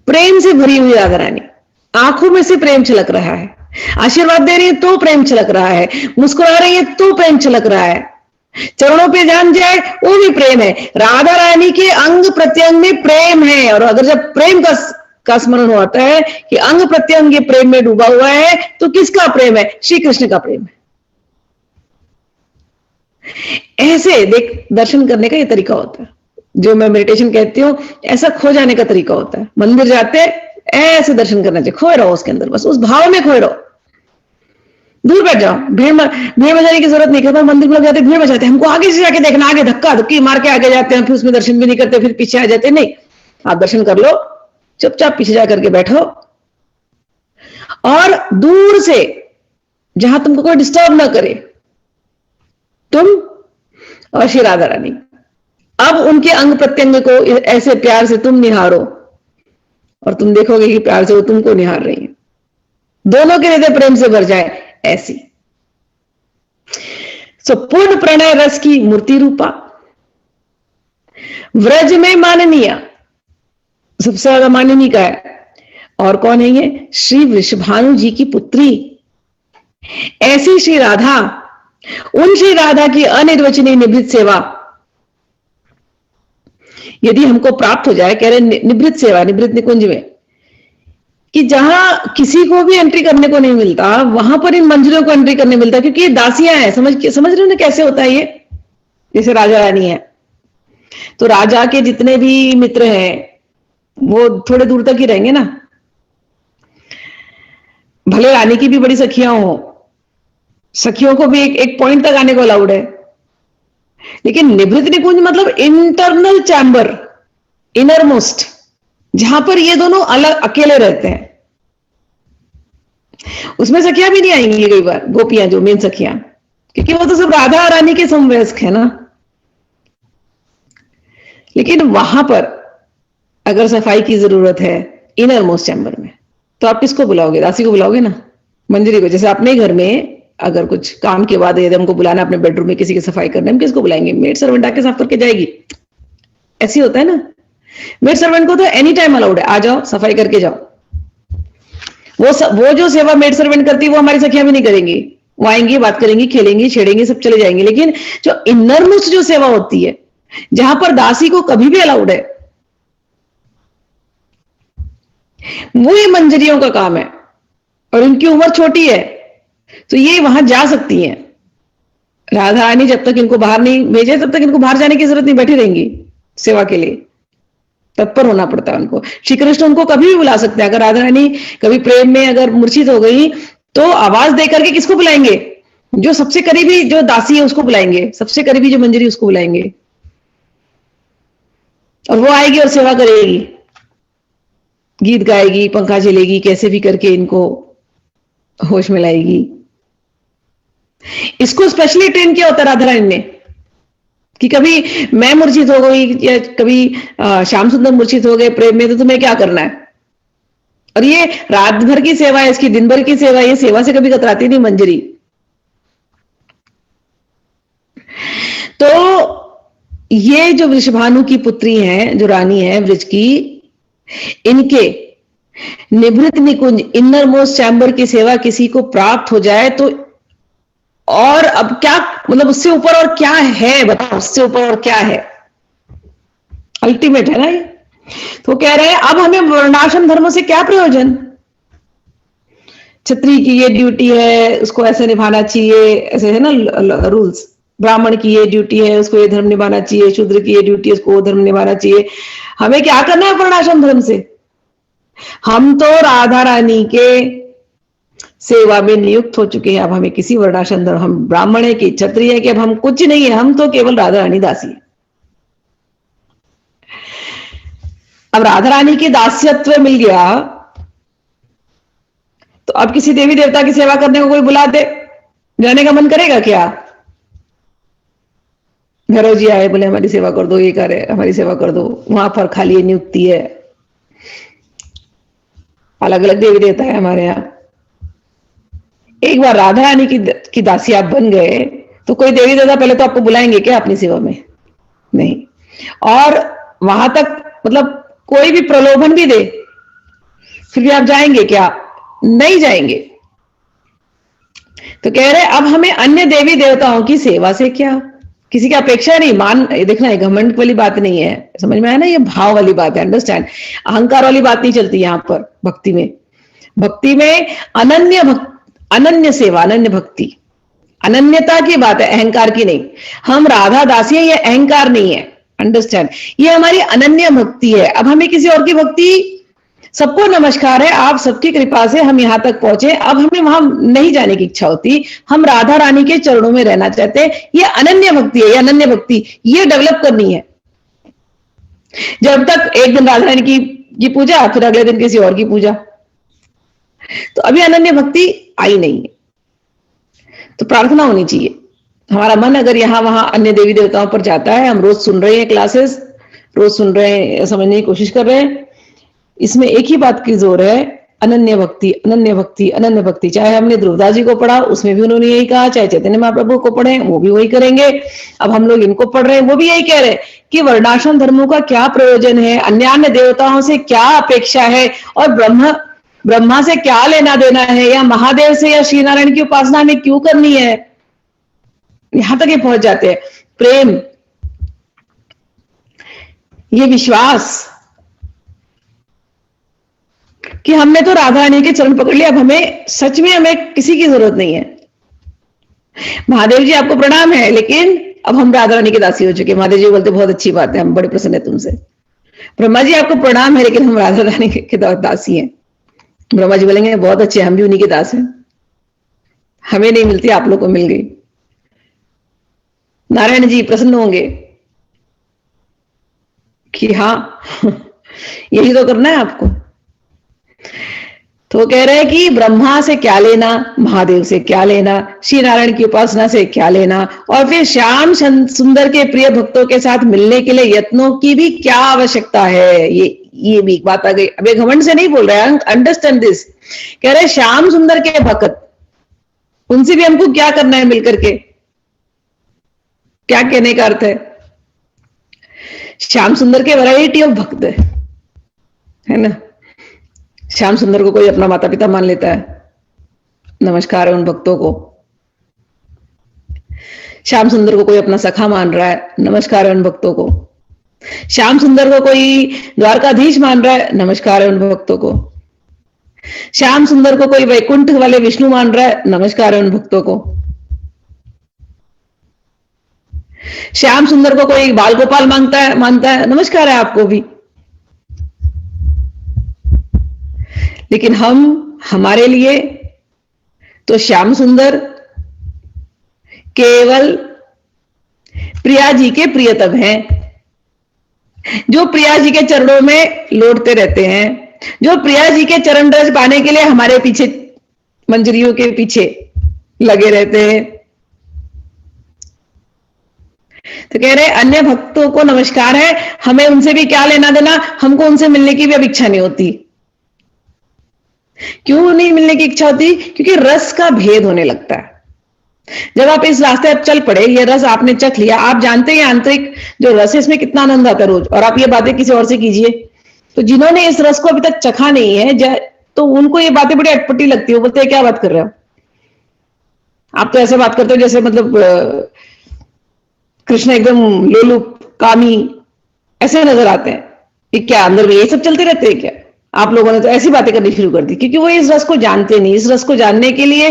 प्रेम से भरी हुई राधा रानी, आंखों में से प्रेम छलक रहा है, आशीर्वाद दे रही है तो प्रेम छलक रहा है, मुस्कुरा रही है तो प्रेम छलक रहा है, चरणों पे जान जाए वो भी प्रेम है। राधा रानी के अंग प्रत्यंग में प्रेम है। और अगर जब प्रेम का स्मरण होता है कि अंग प्रत्यंग ये प्रेम में डूबा हुआ है, तो किसका प्रेम है? श्री कृष्ण का प्रेम है। ऐसे देख, दर्शन करने का ये तरीका होता है, जो मैं मेडिटेशन कहती हूँ, ऐसा खो जाने का तरीका होता है। मंदिर जाते ऐसे दर्शन करना चाहिए, खोए रहो उसके अंदर, बस उस भाव में खोए रहो। दूर बैठ जाओ, भीड़ मचाने की जरूरत नहीं। कई बार मंदिर में लोग जाते भीड़ मचाते हैं, हमको आगे से जाके देखना, आगे धक्का धक्की मार के आगे जाते हैं, फिर उसमें दर्शन भी नहीं करते, फिर पीछे आ जाते। नहीं, आप दर्शन कर लो, चुपचाप पीछे जा करके बैठो और दूर से, जहां तुमको कोई डिस्टर्ब ना करे, तुम और श्री राधा रानी, अब उनके अंग प्रत्यंग को ऐसे प्यार से तुम निहारो और तुम देखोगे कि प्यार से वो तुमको निहार रही है, दोनों के हृदय प्रेम से भर जाए ऐसी। सो पूर्ण प्रणय रस की मूर्ति रूपा, व्रज में माननीय, सबसे ज्यादा माननीय का है। और कौन है ये? श्री वृषभानु जी की पुत्री, ऐसी श्री राधा, उन श्री राधा की अनिर्वचनीय निभृत सेवा यदि हमको प्राप्त हो जाए, कह रहे निभृत सेवा, निभृत निकुंज में, कि जहां किसी को भी एंट्री करने को नहीं मिलता, वहां पर इन मंजिलों को एंट्री करने मिलता, क्योंकि ये दासियां हैं। समझ रहे हो ना कैसे होता है ये? जैसे राजा रानी है, तो राजा के जितने भी मित्र हैं वो थोड़े दूर तक ही रहेंगे ना, भले रानी की भी बड़ी सखियां हो, सखियों को भी एक पॉइंट तक आने को अलाउड है, लेकिन निभृत निकुंज मतलब इंटरनल चैम्बर, इनर मोस्ट, जहां पर ये दोनों अलग अकेले रहते हैं, उसमें सखियां भी नहीं आएंगी कई बार, गोपियां जो मेन सखियां, क्योंकि वो तो सब राधा रानी के समवयस्क है ना। लेकिन वहां पर अगर सफाई की जरूरत है इनर मोस्ट चैम्बर में, तो आप किसको बुलाओगे? दासी को बुलाओगे ना, मंजरी को। जैसे अपने घर में अगर कुछ काम के बाद यदि हमको बुलाना अपने बेडरूम में किसी की सफाई करने, हम किसको बुलाएंगे? मेड सर्वेंट आके साफ करके जाएगी, ऐसी होता है ना। मेड सर्वेंट को तो एनी टाइम अलाउड है, आ जाओ सफाई करके जाओ। वो जो सेवा मेड सर्वेंट करती है वो हमारी सखियां भी नहीं करेंगी, वो आएंगी, बात करेंगी, खेलेंगी, छेड़ेंगी, सब चले जाएंगे। लेकिन जो इनर मोस्ट जो सेवा होती है, जहां पर दासी को कभी भी अलाउड है, वो ये मंजरियों का काम है, और इनकी उम्र छोटी है, तो ये वहां जा सकती हैं। राधा रानी जब तक इनको बाहर नहीं भेजे, तब तक इनको बाहर जाने की जरूरत नहीं, बैठी रहेंगी सेवा के लिए, तत्पर होना पड़ता है उनको। श्री कृष्ण उनको कभी भी बुला सकते हैं। अगर राधा रानी कभी प्रेम में अगर मूर्छित हो गई, तो आवाज देकर के किसको बुलाएंगे? जो सबसे करीबी जो दासी है उसको बुलाएंगे, सबसे करीबी जो मंजरी उसको बुलाएंगे, और वो आएगी और सेवा करेगी, गीत गाएगी, पंखा झेलेगी, कैसे भी करके इनको होश में लाएगी। इसको स्पेशली ट्रेन किया होता राधा रानी ने, कि कभी मैं मूर्छित हो गई या कभी श्याम सुंदर मूर्छित हो गए प्रेम में, तो तुम्हें क्या करना है? और ये रात भर की सेवा है, इसकी दिन भर की सेवा, ये सेवा से कभी कतराती नहीं मंजरी। तो ये जो वृषभानु की पुत्री हैं, जो रानी है ब्रज की, इनके निभृत निकुंज, इनर मोस्ट चैम्बर की सेवा किसी को प्राप्त हो जाए, तो और अब क्या, मतलब उससे ऊपर और क्या है? बताओ, उससे ऊपर और क्या है? अल्टीमेट है ना ये। तो कह रहे हैं अब हमें वर्णाश्रम धर्मों से क्या प्रयोजन? क्षत्रिय की ये ड्यूटी है, उसको ऐसे निभाना चाहिए, ऐसे है ना रूल्स। ब्राह्मण की ये ड्यूटी है, उसको ये धर्म निभाना चाहिए। शूद्र की ये ड्यूटी है, उसको वो धर्म निभाना चाहिए। हमें क्या करना है वर्णाश्रम धर्म से? हम तो राधा रानी के सेवा में नियुक्त हो चुके हैं। अब हमें किसी वर्णाश्रम धर्म, हम ब्राह्मण है कि क्षत्रिय है कि अब हम कुछ नहीं है, हम तो केवल राधा रानी दासी है। अब राधा रानी के दास्यत्व मिल गया, तो अब किसी देवी देवता की सेवा करने को कोई बुला दे, जाने का मन करेगा क्या? घरों जी आए, बोले हमारी सेवा कर दो, ये करे हमारी सेवा कर दो, वहां पर खाली नियुक्ति है। अलग अलग देवी देवता है हमारे यहाँ। एक बार राधा रानी की दासी आप बन गए, तो कोई देवी देवता पहले तो आपको बुलाएंगे क्या अपनी सेवा में? नहीं। और वहां तक मतलब कोई भी प्रलोभन भी दे, फिर भी आप जाएंगे क्या? नहीं जाएंगे। तो कह रहे अब हमें अन्य देवी देवताओं की सेवा से क्या, किसी की अपेक्षा नहीं। मान देखना है, घमंड वाली बात नहीं है, समझ में आया ना? ये भाव वाली बात है, अंडरस्टैंड। अहंकार वाली बात नहीं चलती यहां पर भक्ति में। भक्ति में अनन्य सेवा, अनन्य भक्ति, अनन्यता की बात है, अहंकार की नहीं। हम राधा दासी है, ये अहंकार नहीं है, अंडरस्टैंड। ये हमारी अनन्य भक्ति है। अब हमें किसी और की भक्ति सबको नमस्कार है, आप सबकी कृपा से हम यहाँ तक पहुंचे। अब हमें वहां नहीं जाने की इच्छा होती, हम राधा रानी के चरणों में रहना चाहते हैं। ये अनन्य भक्ति है, ये अनन्य भक्ति, ये डेवलप करनी है। जब तक एक दिन राधा रानी की पूजा, फिर अगले दिन किसी और की पूजा, तो अभी अनन्य भक्ति आई नहीं है। तो प्रार्थना होनी चाहिए, हमारा मन अगर यहाँ वहां अन्य देवी देवताओं पर जाता है, हम रोज सुन रहे हैं क्लासेस, रोज सुन रहे हैं, समझने की कोशिश कर रहे हैं, इसमें एक ही बात की जोर है, अनन्य भक्ति, अनन्य भक्ति, अनन्य भक्ति। चाहे हमने ध्रुवदास जी को पढ़ा, उसमें भी उन्होंने यही कहा, चाहे चैतन्य महाप्रभु को पढ़े, वो भी वही करेंगे। अब हम लोग इनको पढ़ रहे हैं, वो भी यही कह रहे हैं कि वर्णाश्रम धर्मों का क्या प्रयोजन है, अन्य देवताओं से क्या अपेक्षा है, और ब्रह्मा से क्या लेना देना है, या महादेव से या श्री नारायण की उपासना हमें क्यों करनी है। यहां तक ये पहुंच जाते हैं। प्रेम, ये विश्वास कि हमने तो राधा रानी के चरण पकड़ लिया, अब हमें सच में हमें किसी की जरूरत नहीं है। महादेव जी आपको प्रणाम है, लेकिन अब हम राधा रानी के दासी हो चुके। महादेव जी बोलते बहुत अच्छी बात है, हम बड़े प्रसन्न है तुमसे। ब्रह्मा जी आपको प्रणाम है, लेकिन हम राधा रानी के दासी हैं। ब्रह्मा जी बोलेंगे बहुत अच्छे, हम भी उन्हीं के दास हैं, हमें नहीं मिलती, आप लोग को मिल गई। नारायण जी प्रसन्न होंगे कि हाँ यही तो करना है आपको। तो कह रहे हैं कि ब्रह्मा से क्या लेना, महादेव से क्या लेना, श्री नारायण की उपासना से क्या लेना, और फिर श्याम सुंदर के प्रिय भक्तों के साथ मिलने के लिए यत्नों की भी क्या आवश्यकता है। ये भी एक बात आ गई। अब घमंड से नहीं बोल रहे हैं, अंडरस्टैंड दिस। कह रहे श्याम सुंदर के भक्त, उनसे भी हमको क्या करना है मिलकर के। क्या कहने का अर्थ है, श्याम सुंदर के वैरायटी ऑफ भक्त है ना। श्याम सुंदर को कोई अपना माता पिता मान लेता है, नमस्कार है उन भक्तों को। श्याम सुंदर को कोई अपना सखा मान रहा है, नमस्कार है उन भक्तों को। श्याम सुंदर को कोई द्वारकाधीश मान रहा है, नमस्कार है उन भक्तों को। श्याम सुंदर को कोई वैकुंठ वाले विष्णु मान रहा है, नमस्कार है उन भक्तों को। श्याम सुंदर को कोई बाल गोपाल मानता है, नमस्कार है आपको भी। लेकिन हमारे लिए तो श्याम सुंदर केवल प्रिया जी के प्रियतम हैं, जो प्रिया जी के चरणों में लौटते रहते हैं, जो प्रिया जी के चरण रज पाने के लिए हमारे पीछे, मंजरियों के पीछे लगे रहते हैं। तो कह रहे अन्य भक्तों को नमस्कार है, हमें उनसे भी क्या लेना देना, हमको उनसे मिलने की भी अब इच्छा नहीं होती। क्यों नहीं मिलने की इच्छा होती? क्योंकि रस का भेद होने लगता है। जब आप इस रास्ते पर चल पड़े, ये रस आपने चख लिया, आप जानते हैं आंतरिक जो रस है इसमें कितना आनंद आता है रोज। और आप ये बातें किसी और से कीजिए, तो जिन्होंने इस रस को अभी तक चखा नहीं है, तो उनको ये बातें बड़ी अटपटी लगती है। बोलते हैं क्या बात कर रहे हो आप, तो ऐसे बात करते हो जैसे मतलब कृष्ण एकदम लोलुप कामी ऐसे नजर आते हैं। ये क्या अंदर में ये सब चलते रहते हैं क्या? आप लोगों ने तो ऐसी बातें करनी शुरू कर दी, क्योंकि वो इस रस को जानते नहीं। इस रस को जानने के लिए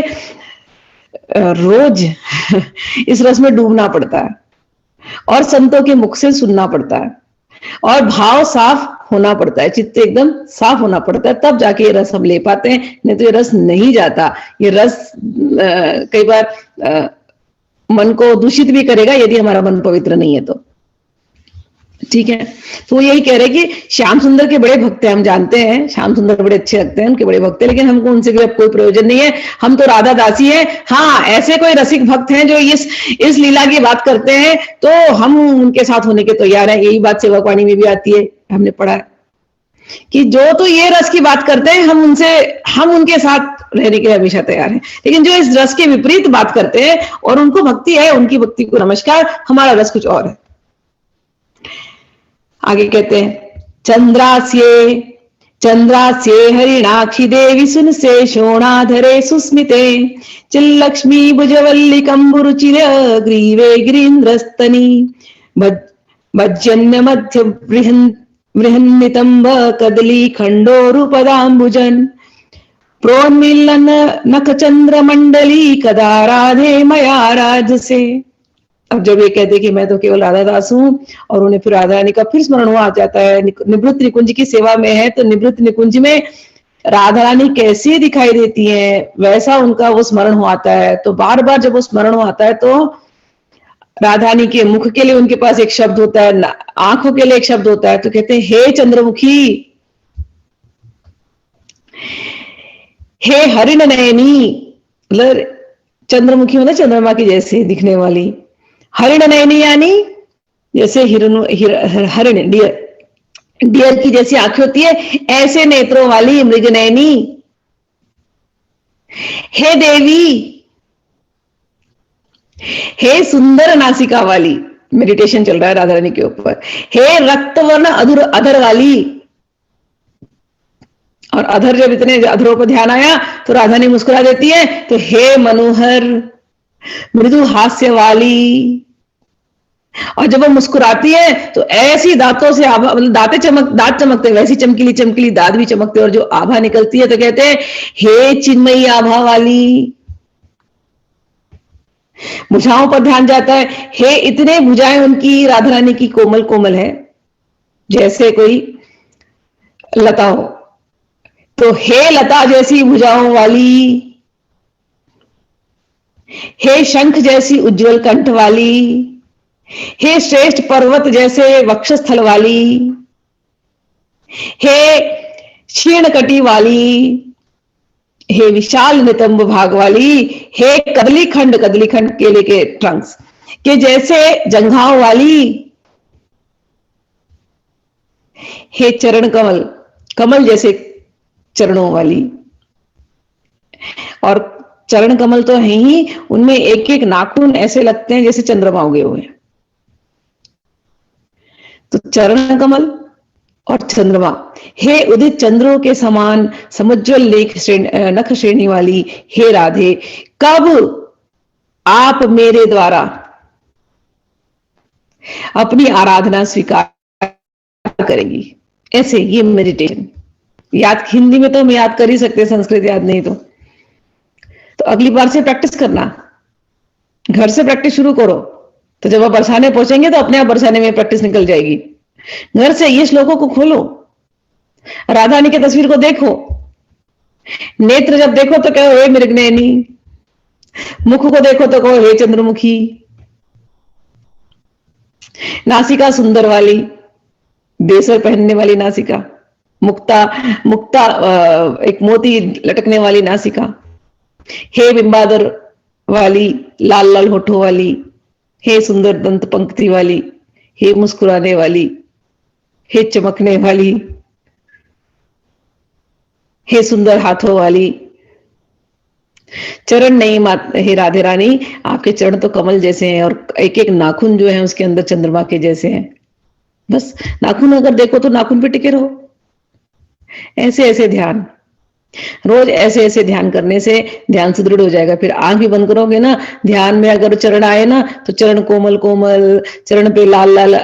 रोज इस रस में डूबना पड़ता है, और संतों के मुख से सुनना पड़ता है, और भाव साफ होना पड़ता है, चित्त एकदम साफ होना पड़ता है, तब जाके ये रस हम ले पाते हैं। नहीं तो ये रस नहीं जाता। ये रस कई बार मन को दूषित भी करेगा यदि हमारा मन पवित्र नहीं है तो। ठीक है, तो यही कह रहे कि श्याम सुंदर के बड़े भक्त हैं, हम जानते हैं श्याम सुंदर बड़े अच्छे लगते हैं, उनके बड़े भक्त हैं, लेकिन हमको उनसे भी अब कोई प्रयोजन नहीं है। हम तो राधा दासी हैं। हाँ, ऐसे कोई रसिक भक्त हैं जो इस लीला की बात करते हैं, तो हम उनके साथ होने के तैयार हैं। यही बात सेवक वाणी में भी आती है, हमने पढ़ा है कि जो तो ये रस की बात करते हैं, हम उनके साथ रहने के लिए हमेशा तैयार हैं। लेकिन जो इस रस के विपरीत बात करते हैं और उनको भक्ति है, उनकी भक्ति को नमस्कार, हमारा रस कुछ और है। आगे कहते हैं चंद्रास्ये हरिणाक्षी देवी सुनसे शोणाधरे सुस्मिते चिल्लक्ष्मी भुजवल्ली कंबुरुचिर ग्रीवे गिरीन्द्रस्तनी भज्जन्य मध्य बृहन्नितंब कदली खंडोरुपदाम्बुजन प्रोन्मिलन नख चंद्र मंडली कदा राधे मया राजसे। अब जब ये कहते कि मैं तो केवल राधा दास हूँ, और उन्हें फिर राधा रानी का फिर स्मरण हुआ जाता है, निवृत्त निकुंज की सेवा में है, तो निवृत्त निकुंज में राधा रानी कैसी दिखाई देती है वैसा उनका वो स्मरण हो आता है। तो बार बार जब वो स्मरण हो आता है तो राधा रानी के मुख के लिए उनके पास एक शब्द होता है, आंखों के लिए एक शब्द होता है, तो कहते हैं हे चंद्रमुखी, हे हरिण नयनी, मतलब चंद्रमुखी मतलब चंद्रमा की जैसे दिखने वाली, हरिण नयनी यानी जैसे हरिण डियर की जैसी आंखें होती है, ऐसे नेत्रों वाली मृग नयनी, हे देवी, हे सुंदर नासिका वाली, मेडिटेशन चल रहा है राधा रानी के ऊपर, हे रक्तवर्ण अधर वाली, और अधर जब इतने अधरों पर ध्यान आया तो राधा ने मुस्कुरा देती है, तो हे मनोहर मृदु हास्य वाली, और जब वो मुस्कुराती है तो ऐसी दांतों से आभा, मतलब दांत चमकते, वैसी चमकीली चमकीली दांत भी चमकते, और जो आभा निकलती है तो कहते हैं हे चिन्मयी आभा वाली। भुजाओं पर ध्यान जाता है, हे इतने भुजाएं उनकी राधा रानी की कोमल कोमल है जैसे कोई लता हो, तो हे लता जैसी भुजाओं वाली, हे शंख जैसी उज्जवल कंठ वाली, हे श्रेष्ठ पर्वत जैसे वक्षस्थल वाली, हे क्षीण कटी वाली, हे विशाल नितंब भाग वाली, हे कदली खंड केले के ट्रंक्स के जैसे जंघाओं वाली, हे चरण कमल, कमल जैसे चरणों वाली, और चरण कमल तो है ही, उनमें एक एक नाखून ऐसे लगते हैं जैसे चंद्रमा उगे हुए। तो चरण कमल और चंद्रमा, हे उदित चंद्रों के समान समुज्वल नख श्रेणी वाली, हे राधे, कब आप मेरे द्वारा अपनी आराधना स्वीकार करेंगी। ऐसे ये मेडिटेशन याद, हिंदी में तो हम याद कर ही सकते, संस्कृत याद नहीं तो अगली बार से प्रैक्टिस करना, घर से प्रैक्टिस शुरू करो, तो जब आप बरसाने पहुंचेंगे तो अपने आप बरसाने में प्रैक्टिस निकल जाएगी। घर से ये श्लोकों को खोलो, राधा रानी की तस्वीर को देखो, नेत्र जब देखो तो कहो हे मृगनयनी, मुख को देखो तो कहो हे चंद्रमुखी, नासिका सुंदर वाली, बेसर पहनने वाली नासिका, मुक्ता एक मोती लटकने वाली नासिका, हे बिंबादर वाली, लाल लाल होठों वाली, हे सुंदर दंत पंक्ति वाली, हे मुस्कुराने वाली, हे चमकने वाली, हे सुंदर हाथों वाली। चरण नहीं हे राधे रानी, आपके चरण तो कमल जैसे हैं, और एक एक नाखून जो है उसके अंदर चंद्रमा के जैसे हैं। बस नाखून अगर देखो तो नाखून पे टिके रहो, ऐसे ऐसे ध्यान, रोज ऐसे ऐसे ध्यान करने से ध्यान सुदृढ़ हो जाएगा। फिर आंख भी बंद करोगे ना, ध्यान में अगर चरण आए ना तो चरण कोमल कोमल, चरण पे लाल लाल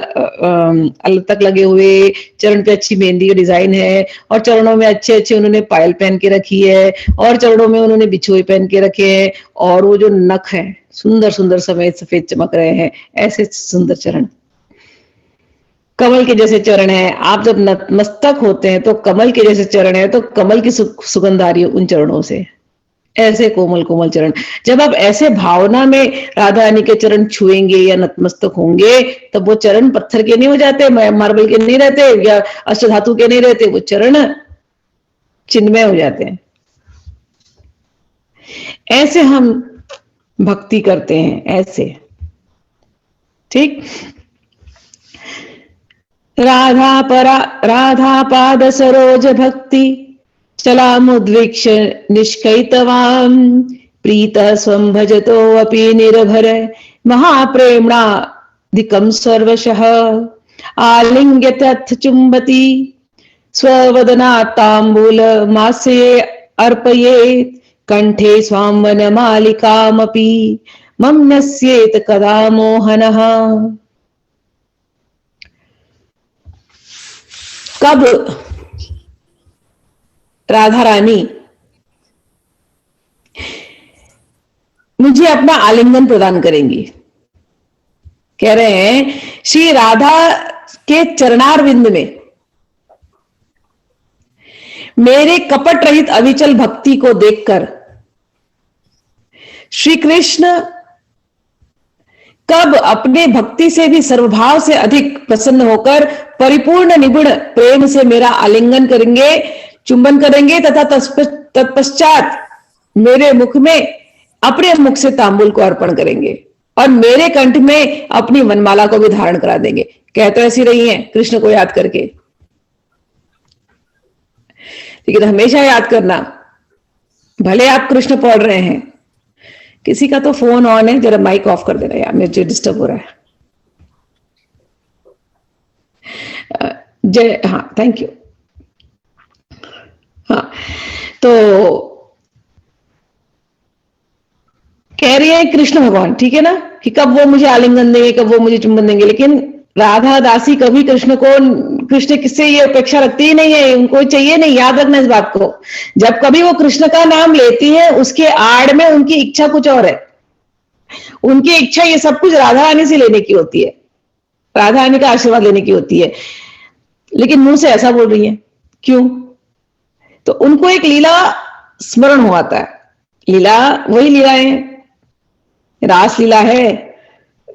तक लगे हुए, चरण पे अच्छी मेहंदी का डिजाइन है, और चरणों में अच्छे अच्छे उन्होंने पायल पहन के रखी है, और चरणों में उन्होंने बिछोई पहन के रखे हैं, और वो जो नख है सुंदर सुंदर सफेद सफेद चमक रहे हैं, ऐसे सुंदर चरण, कमल के जैसे चरण है। आप जब नतमस्तक होते हैं तो कमल के जैसे चरण है, तो कमल की सुगंध आ रही है उन चरणों से, ऐसे कोमल कोमल चरण। जब आप ऐसे भावना में राधा रानी के चरण छुएंगे या नतमस्तक होंगे, तब वो चरण पत्थर के नहीं हो जाते, मार्बल के नहीं रहते, या अष्टधातु के नहीं रहते, वो चरण चिन्मय हो जाते हैं। ऐसे हम भक्ति करते हैं, ऐसे, ठीक। राधा पाद सरोज भक्ति चलामुद्वीक्ष निष्कैतवान्, प्रीतः स्वं भजतो अपि निर्भर महाप्रेम्णाधिकं सर्वशः, आलिङ्ग्य तत् चुम्बति स्ववदनात् ताम्बूलमास्ये अर्पयेत्, कंठे स्वां वनमालिकामपि मम नश्येत् कदा मोहनः। कब राधा रानी मुझे अपना आलिंगन प्रदान करेंगी, कह रहे हैं श्री राधा के चरणारविंद में मेरे कपट रहित अविचल भक्ति को देखकर श्री कृष्ण कब अपने भक्ति से भी सर्वभाव से अधिक प्रसन्न होकर परिपूर्ण निपुण प्रेम से मेरा आलिंगन करेंगे, चुंबन करेंगे तथा तत्पश्चात मेरे मुख में अपने मुख से तांबुल को अर्पण करेंगे और मेरे कंठ में अपनी वनमाला को भी धारण करा देंगे। कहते ऐसी रही हैं कृष्ण को याद करके। लेकिन हमेशा याद करना, भले आप कृष्ण पढ़ रहे हैं, किसी का तो फोन ऑन है, जरा माइक ऑफ कर देना यार, मुझे डिस्टर्ब हो रहा है। जय, हाँ थैंक यू। हाँ तो कह रही है कृष्ण भगवान, ठीक है ना, कि कब वो मुझे आलिंगन देंगे, कब वो मुझे चुंबन देंगे। लेकिन राधा दासी कभी कृष्ण किससे ये अपेक्षा रखती ही नहीं है, उनको चाहिए नहीं। याद रखना इस बात को, जब कभी वो कृष्ण का नाम लेती है उसके आड़ में उनकी इच्छा कुछ और है। उनकी इच्छा ये सब कुछ राधा रानी से लेने की होती है, राधा रानी का आशीर्वाद लेने की होती है, लेकिन मुंह से ऐसा बोल रही है क्यों? तो उनको एक लीला स्मरण हो आता है। लीला वही लीला है, रासलीला है,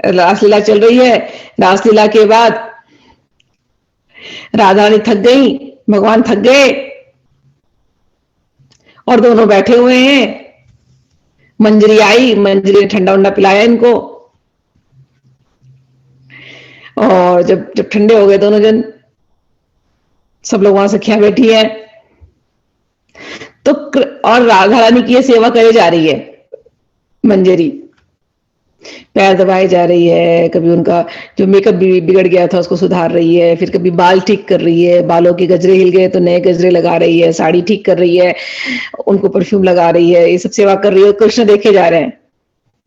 रासलीला चल रही है। रासलीला के बाद राधा रानी थक गई, भगवान थक गए और दोनों बैठे हुए हैं। मंजरी आई, मंजरी ने ठंडा उंडा पिलाया इनको, और जब ठंडे हो गए दोनों जन, सब लोग वहां सखियां बैठी हैं, तो और राधा रानी की ये सेवा करे जा रही है। मंजरी पैर दबाए जा रही है, कभी उनका जो मेकअप बिगड़ गया था उसको सुधार रही है, फिर कभी बाल ठीक कर रही है, बालों के गजरे हिल गए तो नए गजरे लगा रही है, साड़ी ठीक कर रही है, उनको परफ्यूम लगा रही है, ये सब सेवा कर रही है। कृष्ण देखे जा रहे हैं।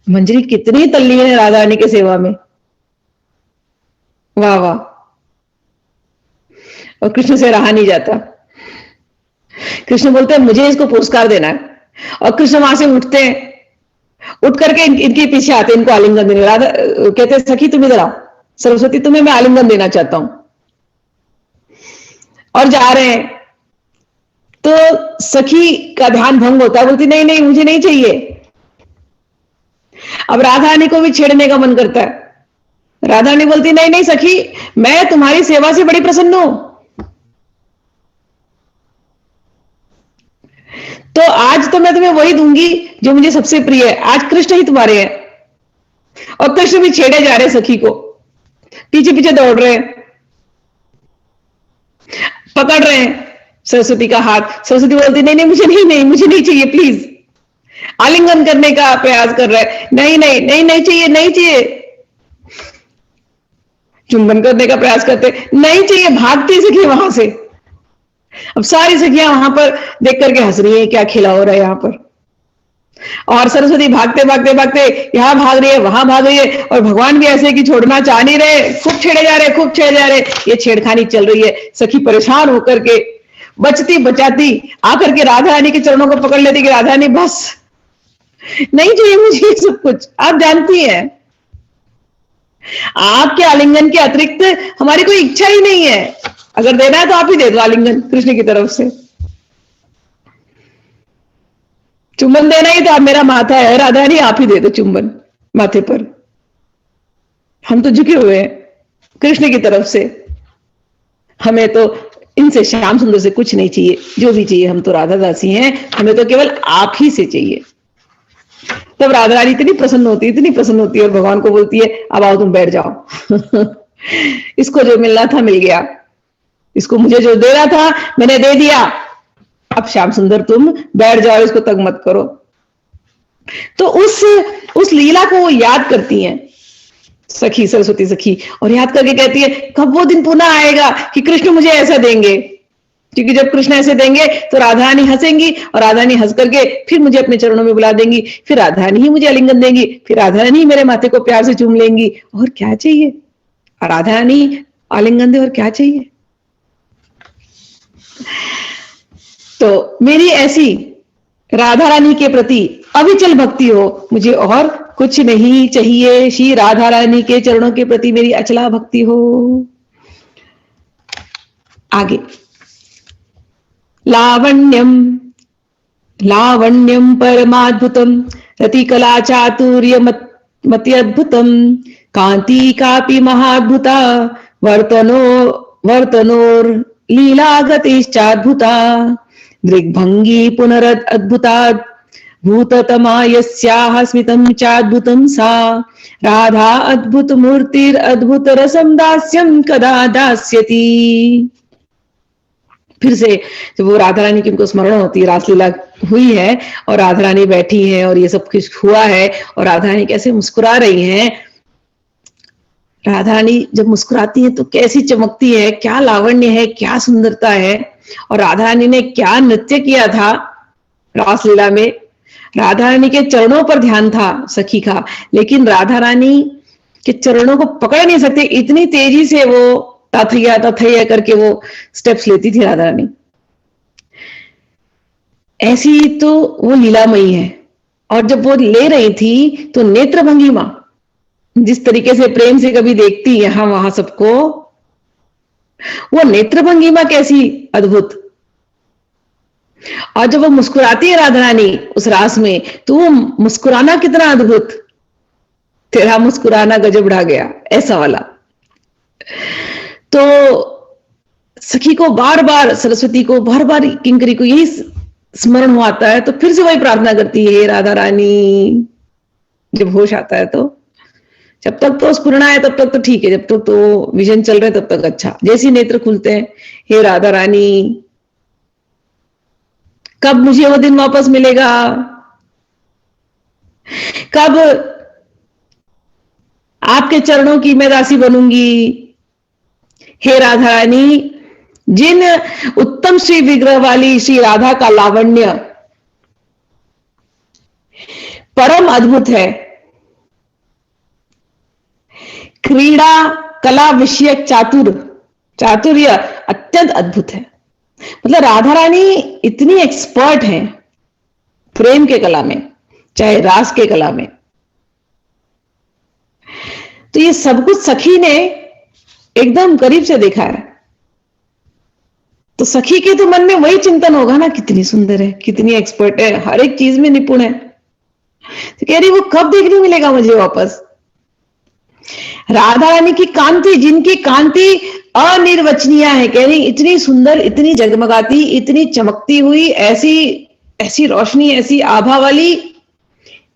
मंजरी कितनी तल्लीन है राधा रानी के सेवा में, वाह वाह। और कृष्ण से रहा नहीं जाता। कृष्ण बोलते हैं मुझे इसको पुरस्कार देना है, और कृष्ण वहां से उठते हैं, उठ करके इनके पीछे आते, इनको आलिंगन देने। राधा कहते हैं सखी तुम इधर आओ, सरस्वती तुम्हें मैं आलिंगन देना चाहता हूं। और जा रहे हैं तो सखी का ध्यान भंग होता है, बोलती नहीं नहीं मुझे नहीं चाहिए। अब राधा रानी को भी छेड़ने का मन करता है। राधा रानी बोलती नहीं नहीं सखी, मैं तुम्हारी सेवा से बड़ी प्रसन्न हूं, तो आज तो मैं तुम्हें वही दूंगी जो मुझे सबसे प्रिय है। आज कृष्ण ही तुम्हारे हैं। और कृष्ण भी छेड़े जा रहे हैं सखी को, पीछे पीछे दौड़ रहे हैं, पकड़ रहे हैं सरस्वती का हाथ। सरस्वती बोलती नहीं नहीं मुझे नहीं चाहिए, प्लीज। आलिंगन करने का प्रयास कर रहे हैं, नहीं नहीं नहीं नहीं चाहिए, नहीं चाहिए। चुंबन करने का प्रयास करते, नहीं चाहिए, भागती सखी वहां से। अब सारी सखियां वहां पर देख करके हंस रही है, क्या खेला हो रहा है यहां पर। और सरस्वती भागते भागते भागते यहां भाग रही है, वहां भाग रही है, और भगवान भी ऐसे कि छोड़ना चाह नहीं रहे, खूब छेड़े जा रहे, खूब छेड़े जा रहे। ये छेड़खानी चल रही है। सखी परेशान होकर के बचती बचाती आकर के राधा रानी के चरणों को पकड़ लेती कि राधा रानी बस, नहीं चाहिए मुझे सब कुछ, आप जानती हैं आपके आलिंगन के अतिरिक्त हमारी कोई इच्छा ही नहीं है। अगर देना है तो आप ही दे दो आलिंगन कृष्ण की तरफ से। चुंबन देना ही तो आप मेरा माथा है, राधा रानी आप ही दे दो चुंबन माथे पर। हम तो झुके हुए हैं कृष्ण की तरफ से, हमें तो इनसे श्याम सुंदर से कुछ नहीं चाहिए, जो भी चाहिए हम तो राधा दासी हैं, हमें तो केवल आप ही से चाहिए। तब राधा रानी इतनी प्रसन्न होती है और भगवान को बोलती है अब आओ तुम बैठ जाओ। इसको जो मिलना था मिल गया, इसको मुझे जो देना था मैंने दे दिया, अब श्याम सुंदर तुम बैठ जाओ, इसको तंग मत करो। तो उस लीला को वो याद करती हैं सखी, सरस्वती सखी, और याद करके कहती है कब वो दिन पुनः आएगा कि कृष्ण मुझे ऐसा देंगे। क्योंकि जब कृष्ण ऐसे देंगे तो राधा रानी हंसेंगी, और राधा रानी हंस करके फिर मुझे अपने चरणों में बुला देंगी, फिर राधा रानी ही मुझे आलिंगन देंगी, फिर राधा रानी मेरे माथे को प्यार से चूम लेंगी। और क्या चाहिए, राधा रानी आलिंगन दे, और क्या चाहिए। तो मेरी ऐसी राधा रानी के प्रति अविचल भक्ति हो, मुझे और कुछ नहीं चाहिए, श्री राधा रानी के चरणों के प्रति मेरी अचला भक्ति हो। आगे लावण्यम लावण्यम परमाद्भुतम रतिकला चातुर्य मति अद्भुतम कांति कापि महाद्भुता वर्तनोर लीला गतिश्चाद्भुता दृग्भंगी पुनरद्भुता भूततमा यस्याः स्मितं चाद्भुतं सा राधा अद्भुत मूर्तिर अद्भुत रसम दास्यम कदा दास्यति। फिर से जब वो राधा रानी की उनको स्मरण होती है, रासलीला हुई है और राधा रानी बैठी है और ये सब कुछ हुआ है और राधा रानी कैसे मुस्कुरा रही हैं। राधा रानी जब मुस्कुराती है तो कैसी चमकती है, क्या लावण्य है, क्या सुंदरता है। और राधा रानी ने क्या नृत्य किया था रासलीला में। राधा रानी के चरणों पर ध्यान था सखी का, लेकिन राधा रानी के चरणों को पकड़ नहीं सकते, इतनी तेजी से वो तथैया तथैया करके वो स्टेप्स लेती थी राधा रानी। ऐसी तो वो लीलामयी है। और जब वो ले रही थी तो नेत्र भंगिमा, जिस तरीके से प्रेम से कभी देखती यहां वहां सबको, वो नेत्र भंगिमा कैसी अद्भुत। और जब वो मुस्कुराती है राधा रानी उस रास में, तो वो मुस्कुराना कितना अद्भुत, तेरा मुस्कुराना गजब उड़ा गया, ऐसा वाला। तो सखी को बार बार, सरस्वती को बार बार, किंकरी को यही स्मरण हो आता है, तो फिर से वही प्रार्थना करती है, राधा रानी। जब होश आता है तो, जब तक तो स्फुरना है तब तक तो ठीक है, जब तक तो विजन चल रहे तब तक अच्छा। जैसे नेत्र खुलते हैं, हे राधा रानी कब मुझे वो दिन वापस मिलेगा, कब आपके चरणों की मैं दासी बनूंगी। हे राधा रानी, जिन उत्तम श्री विग्रह वाली श्री राधा का लावण्य परम अद्भुत है, क्रीड़ा कला विषयक चातुर्य अत्यंत अद्भुत है। मतलब राधा रानी इतनी एक्सपर्ट है प्रेम के कला में, चाहे रास के कला में। तो ये सब कुछ सखी ने एकदम करीब से देखा है। तो सखी के तो मन में वही चिंतन होगा ना, कितनी सुंदर है, कितनी एक्सपर्ट है, हर एक चीज में निपुण है। तो कह रही वो कब देखने मिलेगा मुझे वापस। राधा रानी की कांति, जिनकी कांति अनिर्वचनीय है, कह रही इतनी सुंदर, इतनी जगमगाती, इतनी चमकती हुई, ऐसी ऐसी रोशनी, ऐसी आभा वाली,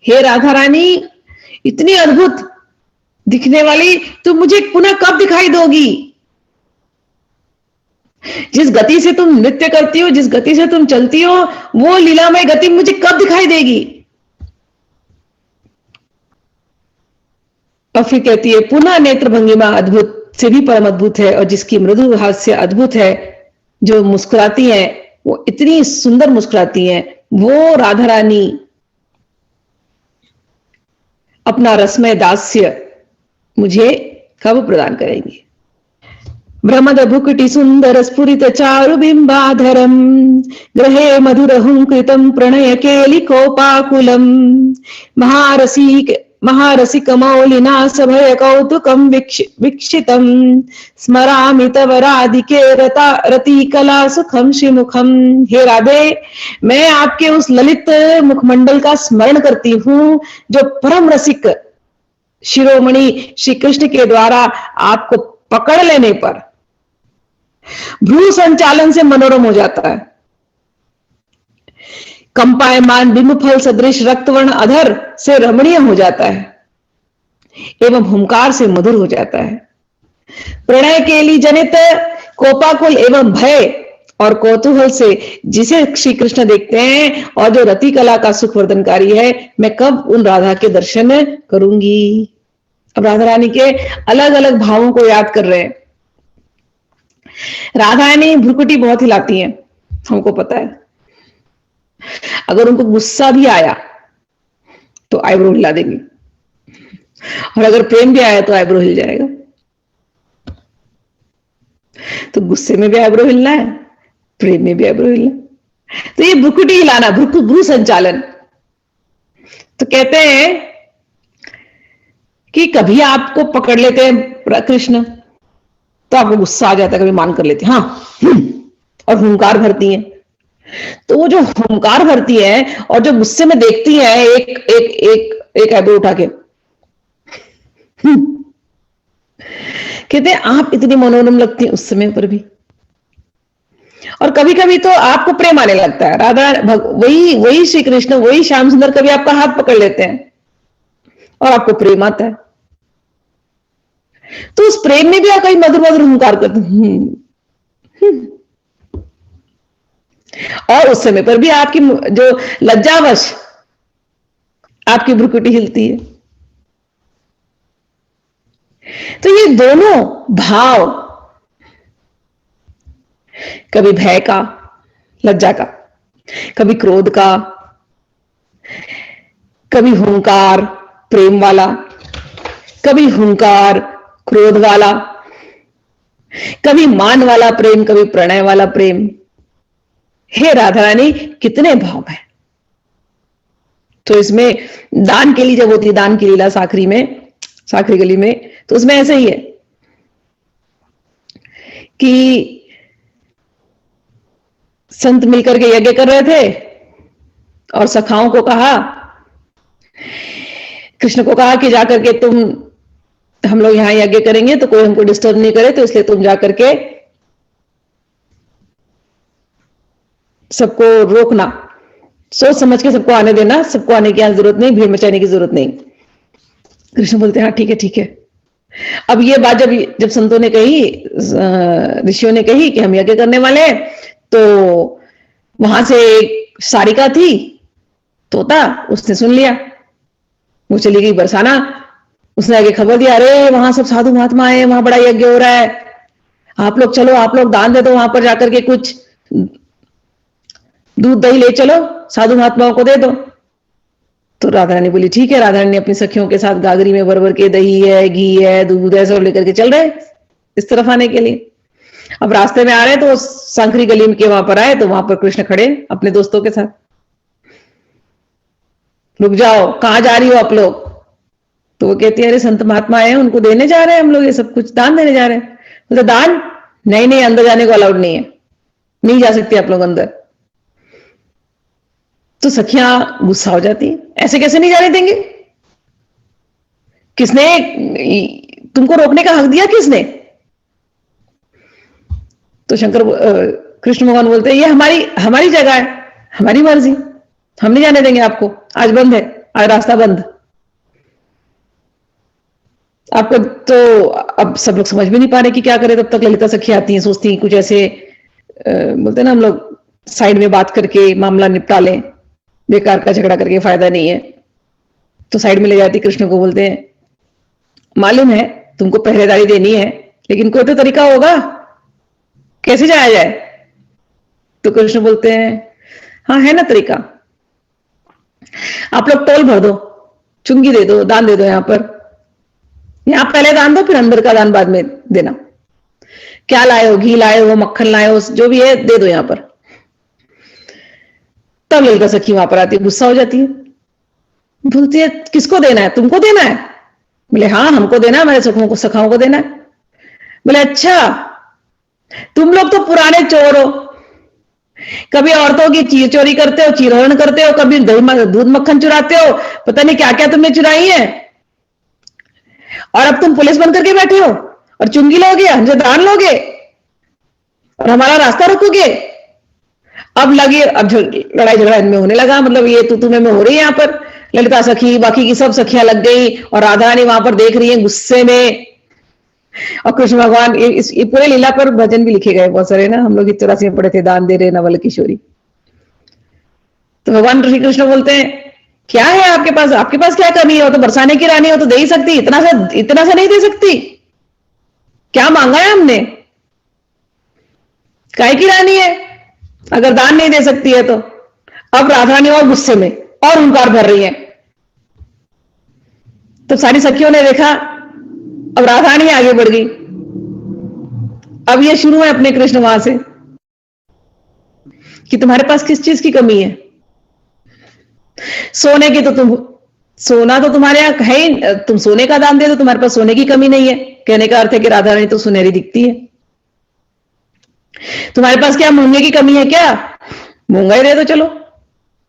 हे राधा रानी इतनी अद्भुत दिखने वाली, तुम मुझे पुनः कब दिखाई दोगी। जिस गति से तुम नृत्य करती हो, जिस गति से तुम चलती हो, वो लीलामय गति मुझे कब दिखाई देगी। और फिर कहती है, पुनः नेत्र भंगिमा अद्भुत से भी परम अद्भुत है, और जिसकी मृदु हास्य अद्भुत है, जो मुस्कुराती है वो इतनी सुंदर मुस्कुराती है, वो राधा रानी अपना रसमय दास्य मुझे कब प्रदान करेंगी। भ्रमद भुकुटि सुंदर स्फुरित चारु बिंबाधरम ग्रहे मधुरहुं कृतं प्रणय केलिकोपाकुलम महारसिक मौलिना सभय कौतुकं वीक्षितं स्मरामि तव राधिके रति कला सुखम श्रीमुखम। हे राधे, मैं आपके उस ललित मुखमंडल का स्मरण करती हूं, जो परम रसिक शिरोमणि श्री कृष्ण के द्वारा आपको पकड़ लेने पर भ्रू संचालन से मनोरम हो जाता है। कंपायमान बिंबफल सदृश रक्तवर्ण अधर से रमणीय हो जाता है एवं हुंकार से मधुर हो जाता है। प्रणय के लिए जनित कोपाकुल एवं भय और कौतूहल से जिसे श्री कृष्ण देखते हैं और जो रति कला का सुखवर्धनकारी है, मैं कब उन राधा के दर्शन करूंगी। अब राधा रानी के अलग अलग भावों को याद कर रहे हैं। राधा रानी भ्रुकुटी बहुत हिलाती हैं, हमको पता है। अगर उनको गुस्सा भी आया तो आईब्रो हिला देंगी, और अगर प्रेम भी आया तो आईब्रो हिल जाएगा। तो गुस्से में भी आईब्रो हिलना है, प्रेम में भी आईब्रो हिलना। तो ये भ्रुकुटी हिलाना, भ्रू संचालन। तो कहते हैं कि कभी आपको पकड़ लेते हैं कृष्ण तो आपको गुस्सा आ जाता है, कभी मान कर लेते हैं, हाँ, और हुंकार भरती हैं। तो वो जो हुंकार भरती है और जो गुस्से में देखती है, एक एक एक एक आईब्रो उठा के, कहते हैं आप इतनी मनोरम लगती हैं उस समय पर भी। और कभी कभी तो आपको प्रेम आने लगता है, राधा वही वही श्री कृष्ण, वही श्याम सुंदर कभी आपका हाथ पकड़ लेते हैं और आपको प्रेम आता है। तो उस प्रेम में भी आप कहीं मधुर मधुर हुंकार करते हैं, और उस समय पर भी आपकी जो लज्जावश आपकी भ्रुकुटी हिलती है। तो ये दोनों भाव, कभी भय का, लज्जा का, कभी क्रोध का, कभी हुंकार प्रेम वाला, कभी हुंकार क्रोध वाला, कभी मान वाला प्रेम, कभी प्रणय वाला प्रेम। हे राधा रानी, कितने भाव हैं। तो इसमें दान के लिए जब होती है, दान की लीला साखरी में, साखरी गली में, तो उसमें ऐसे ही है कि संत मिलकर के यज्ञ कर रहे थे और सखाओं को कहा, कृष्ण को कहा कि जाकर के तुम, हम लोग यहां यज्ञ करेंगे तो कोई हमको डिस्टर्ब नहीं करे, तो इसलिए तुम जाकर के सबको रोकना, सोच समझ के सबको आने देना, सबको आने की जरूरत नहीं, भीड़ मचाने की जरूरत नहीं। कृष्ण बोलते हैं हाँ ठीक है ठीक है। अब ये बात जब जब संतों ने कही, ऋषियों ने कही कि हम यज्ञ करने वाले हैं, तो वहां से एक सारिका थी, तोता, उसने सुन लिया, वो चली गई बरसाना। उसने आगे खबर दिया, अरे वहां सब साधु महात्मा आए, वहां बड़ा यज्ञ हो रहा है, आप लोग चलो, आप लोग दान दे दो, वहां पर जाकर के कुछ दूध दही ले चलो, साधु महात्माओं को दे दो। तो राधा रानी बोली ठीक है। राधा रानी अपनी सखियों के साथ गागरी में भर भर के दही है, घी है, दूध है, सब लेकर के चल रहे इस तरफ आने के लिए। अब रास्ते में आ रहे तो सांकरी गली के वहां पर आए, तो वहां पर कृष्ण खड़े अपने दोस्तों के साथ। रुक जाओ, कहां जा रही हो आप लोग? तो वो कहती है अरे संत महात्मा आए हैं, उनको देने जा रहे हैं हम लोग, ये सब कुछ दान देने जा रहे हैं। तो दान नहीं नहीं, अंदर जाने को अलाउड नहीं है, नहीं जा सकते आप लोग अंदर। तो सखियां गुस्सा हो जाती है, ऐसे कैसे नहीं जाने देंगे, किसने तुमको रोकने का हक दिया, किसने? तो शंकर कृष्ण भगवान बोलते हैं ये हमारी जगह है, हमारी मर्जी, हम नहीं जाने देंगे आपको, आज बंद है, आज रास्ता बंद। आपको तो अब सब लोग समझ भी नहीं पा रहे कि क्या करें। तब तक ललिता सखी आती हैं, सोचती हैं कुछ ऐसे बोलते हैं ना हम लोग, साइड में बात करके मामला निपटा लें, बेकार का झगड़ा करके फायदा नहीं है। तो साइड में ले जाती, कृष्ण को बोलते हैं मालूम है तुमको पहरेदारी देनी है, लेकिन कोई तो तरीका होगा, कैसे जाया जाए? तो कृष्ण बोलते हैं हाँ है ना तरीका, आप लोग टोल भर दो, चुंगी दे दो, दान दे दो, यहां पहले दान दो, फिर अंदर का दान बाद में देना। क्या लाए हो, घी लाए हो, मक्खन लाए हो, जो भी है दे दो यहां पर। तब ललिता सखी वहां पर आती है, गुस्सा हो जाती है, बोलती है किसको देना है, तुमको देना है? बोले हाँ हमको देना है, मेरे सखाओं को देना है। बोले अच्छा, तुम लोग तो पुराने चोर हो, कभी औरतों की चीर चोरी करते हो, चीरहरण करते हो, कभी दूध मक्खन चुराते हो, पता नहीं क्या क्या तुमने चुराई है, और अब तुम पुलिस बन करके बैठे हो और चुंगी लोगे, हमसे दान लोगे और हमारा रास्ता रोकोगे। अब लगे, अब लड़ाई झगड़ा इनमें होने लगा, मतलब ये तू तुम्हें में हो रही है। यहाँ पर ललिता सखी, बाकी की सब सखियां लग गई, और राधा रानी वहां पर देख रही है गुस्से में। और कृष्ण भगवान, ये पूरे लीला पर भजन भी लिखे गए बहुत सारे ना, हम लोग 84 में पढ़े थे, दान दे रहे नवल किशोरी। तो भगवान श्री कृष्ण बोलते हैं क्या है आपके पास क्या कमी है? हो तो बरसाने की रानी हो तो दे ही सकती, इतना सा नहीं दे सकती? क्या मांगा है हमने? काय की रानी है अगर दान नहीं दे सकती है तो? अब राधा रानी और गुस्से में और हुंकार भर रही है। तो सारी सखियों ने देखा, अब राधा रानी आगे बढ़ गई। अब ये शुरू है अपने कृष्ण वहां से कि तुम्हारे पास किस चीज की कमी है? सोने की तो तुम सोना तो तुम्हारे यहाँ है ही, तुम सोने का दान दे दो, तुम्हारे पास सोने की कमी नहीं है। कहने का अर्थ है कि राधा रानी तो सुनहरी दिखती है। तुम्हारे पास क्या मूंगे की कमी है क्या? मूंगा ही दे दो चलो।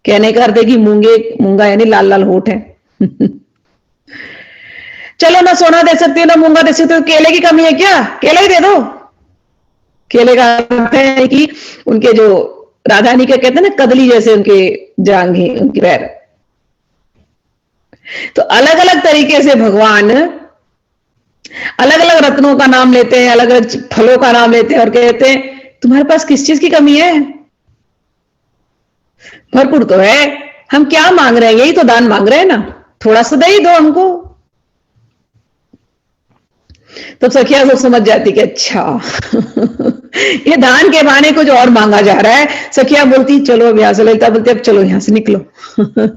कहने का अर्थ है कि मूंगा यानी लाल लाल होठ है। चलो ना सोना दे सकती हो ना मूंगा दे सकते हो, केले की कमी है क्या? केला ही दे दो। केले का अर्थ है कि उनके जो राधा रानी के कहते हैं ना कदली जैसे उनके जांग है, उनके पैर। तो अलग अलग तरीके से भगवान अलग अलग रत्नों का नाम लेते हैं, अलग अलग फलों का नाम लेते हैं और कहते हैं तुम्हारे पास किस चीज की कमी है? भरपूर तो है। हम क्या मांग रहे हैं? यही तो दान मांग रहे हैं ना, थोड़ा सा दे ही दो हमको। तब सखिया सब समझ जाती कि अच्छा ये दान के बहाने कुछ और मांगा जा रहा है। सखिया बोलती चलो अब यहां से, ललिता बोलती अब चलो यहां से निकलो।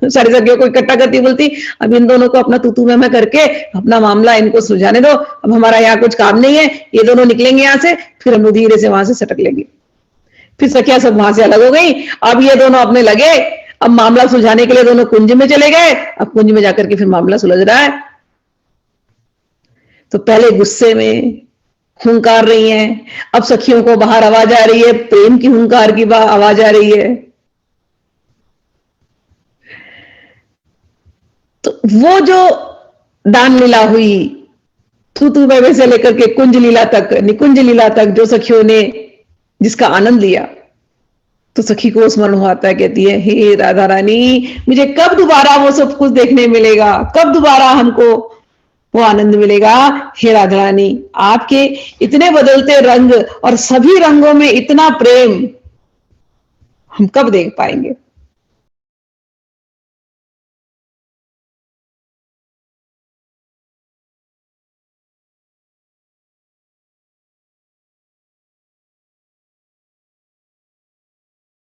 सारी सखियों को इकट्ठा करती बोलती अब इन दोनों को अपना तू मैं करके अपना मामला इनको सुलझाने दो, अब हमारा यहाँ कुछ काम नहीं है। ये दोनों निकलेंगे यहाँ से, फिर हम धीरे से वहां से सटक लेंगे। फिर सखिया सब वहां से अलग हो गई। अब ये दोनों अपने लगे, अब मामला सुलझाने के लिए दोनों कुंज में चले गए। अब कुंज में जाकर के फिर मामला सुलझ रहा है। तो पहले गुस्से में हुंकार रही हैं, अब सखियों को बाहर आवाज आ रही है, प्रेम की हुंकार की आवाज आ रही है। तो वो जो दान लीला हुई तू मैं से लेकर के कुंज लीला तक, निकुंज लीला तक, जो सखियों ने जिसका आनंद लिया, तो सखी को स्मरण होता है, कहती है हे राधा रानी मुझे कब दोबारा वो सब कुछ देखने मिलेगा, कब दोबारा हमको वो आनंद मिलेगा। हे राधा रानी आपके इतने बदलते रंग और सभी रंगों में इतना प्रेम हम कब देख पाएंगे?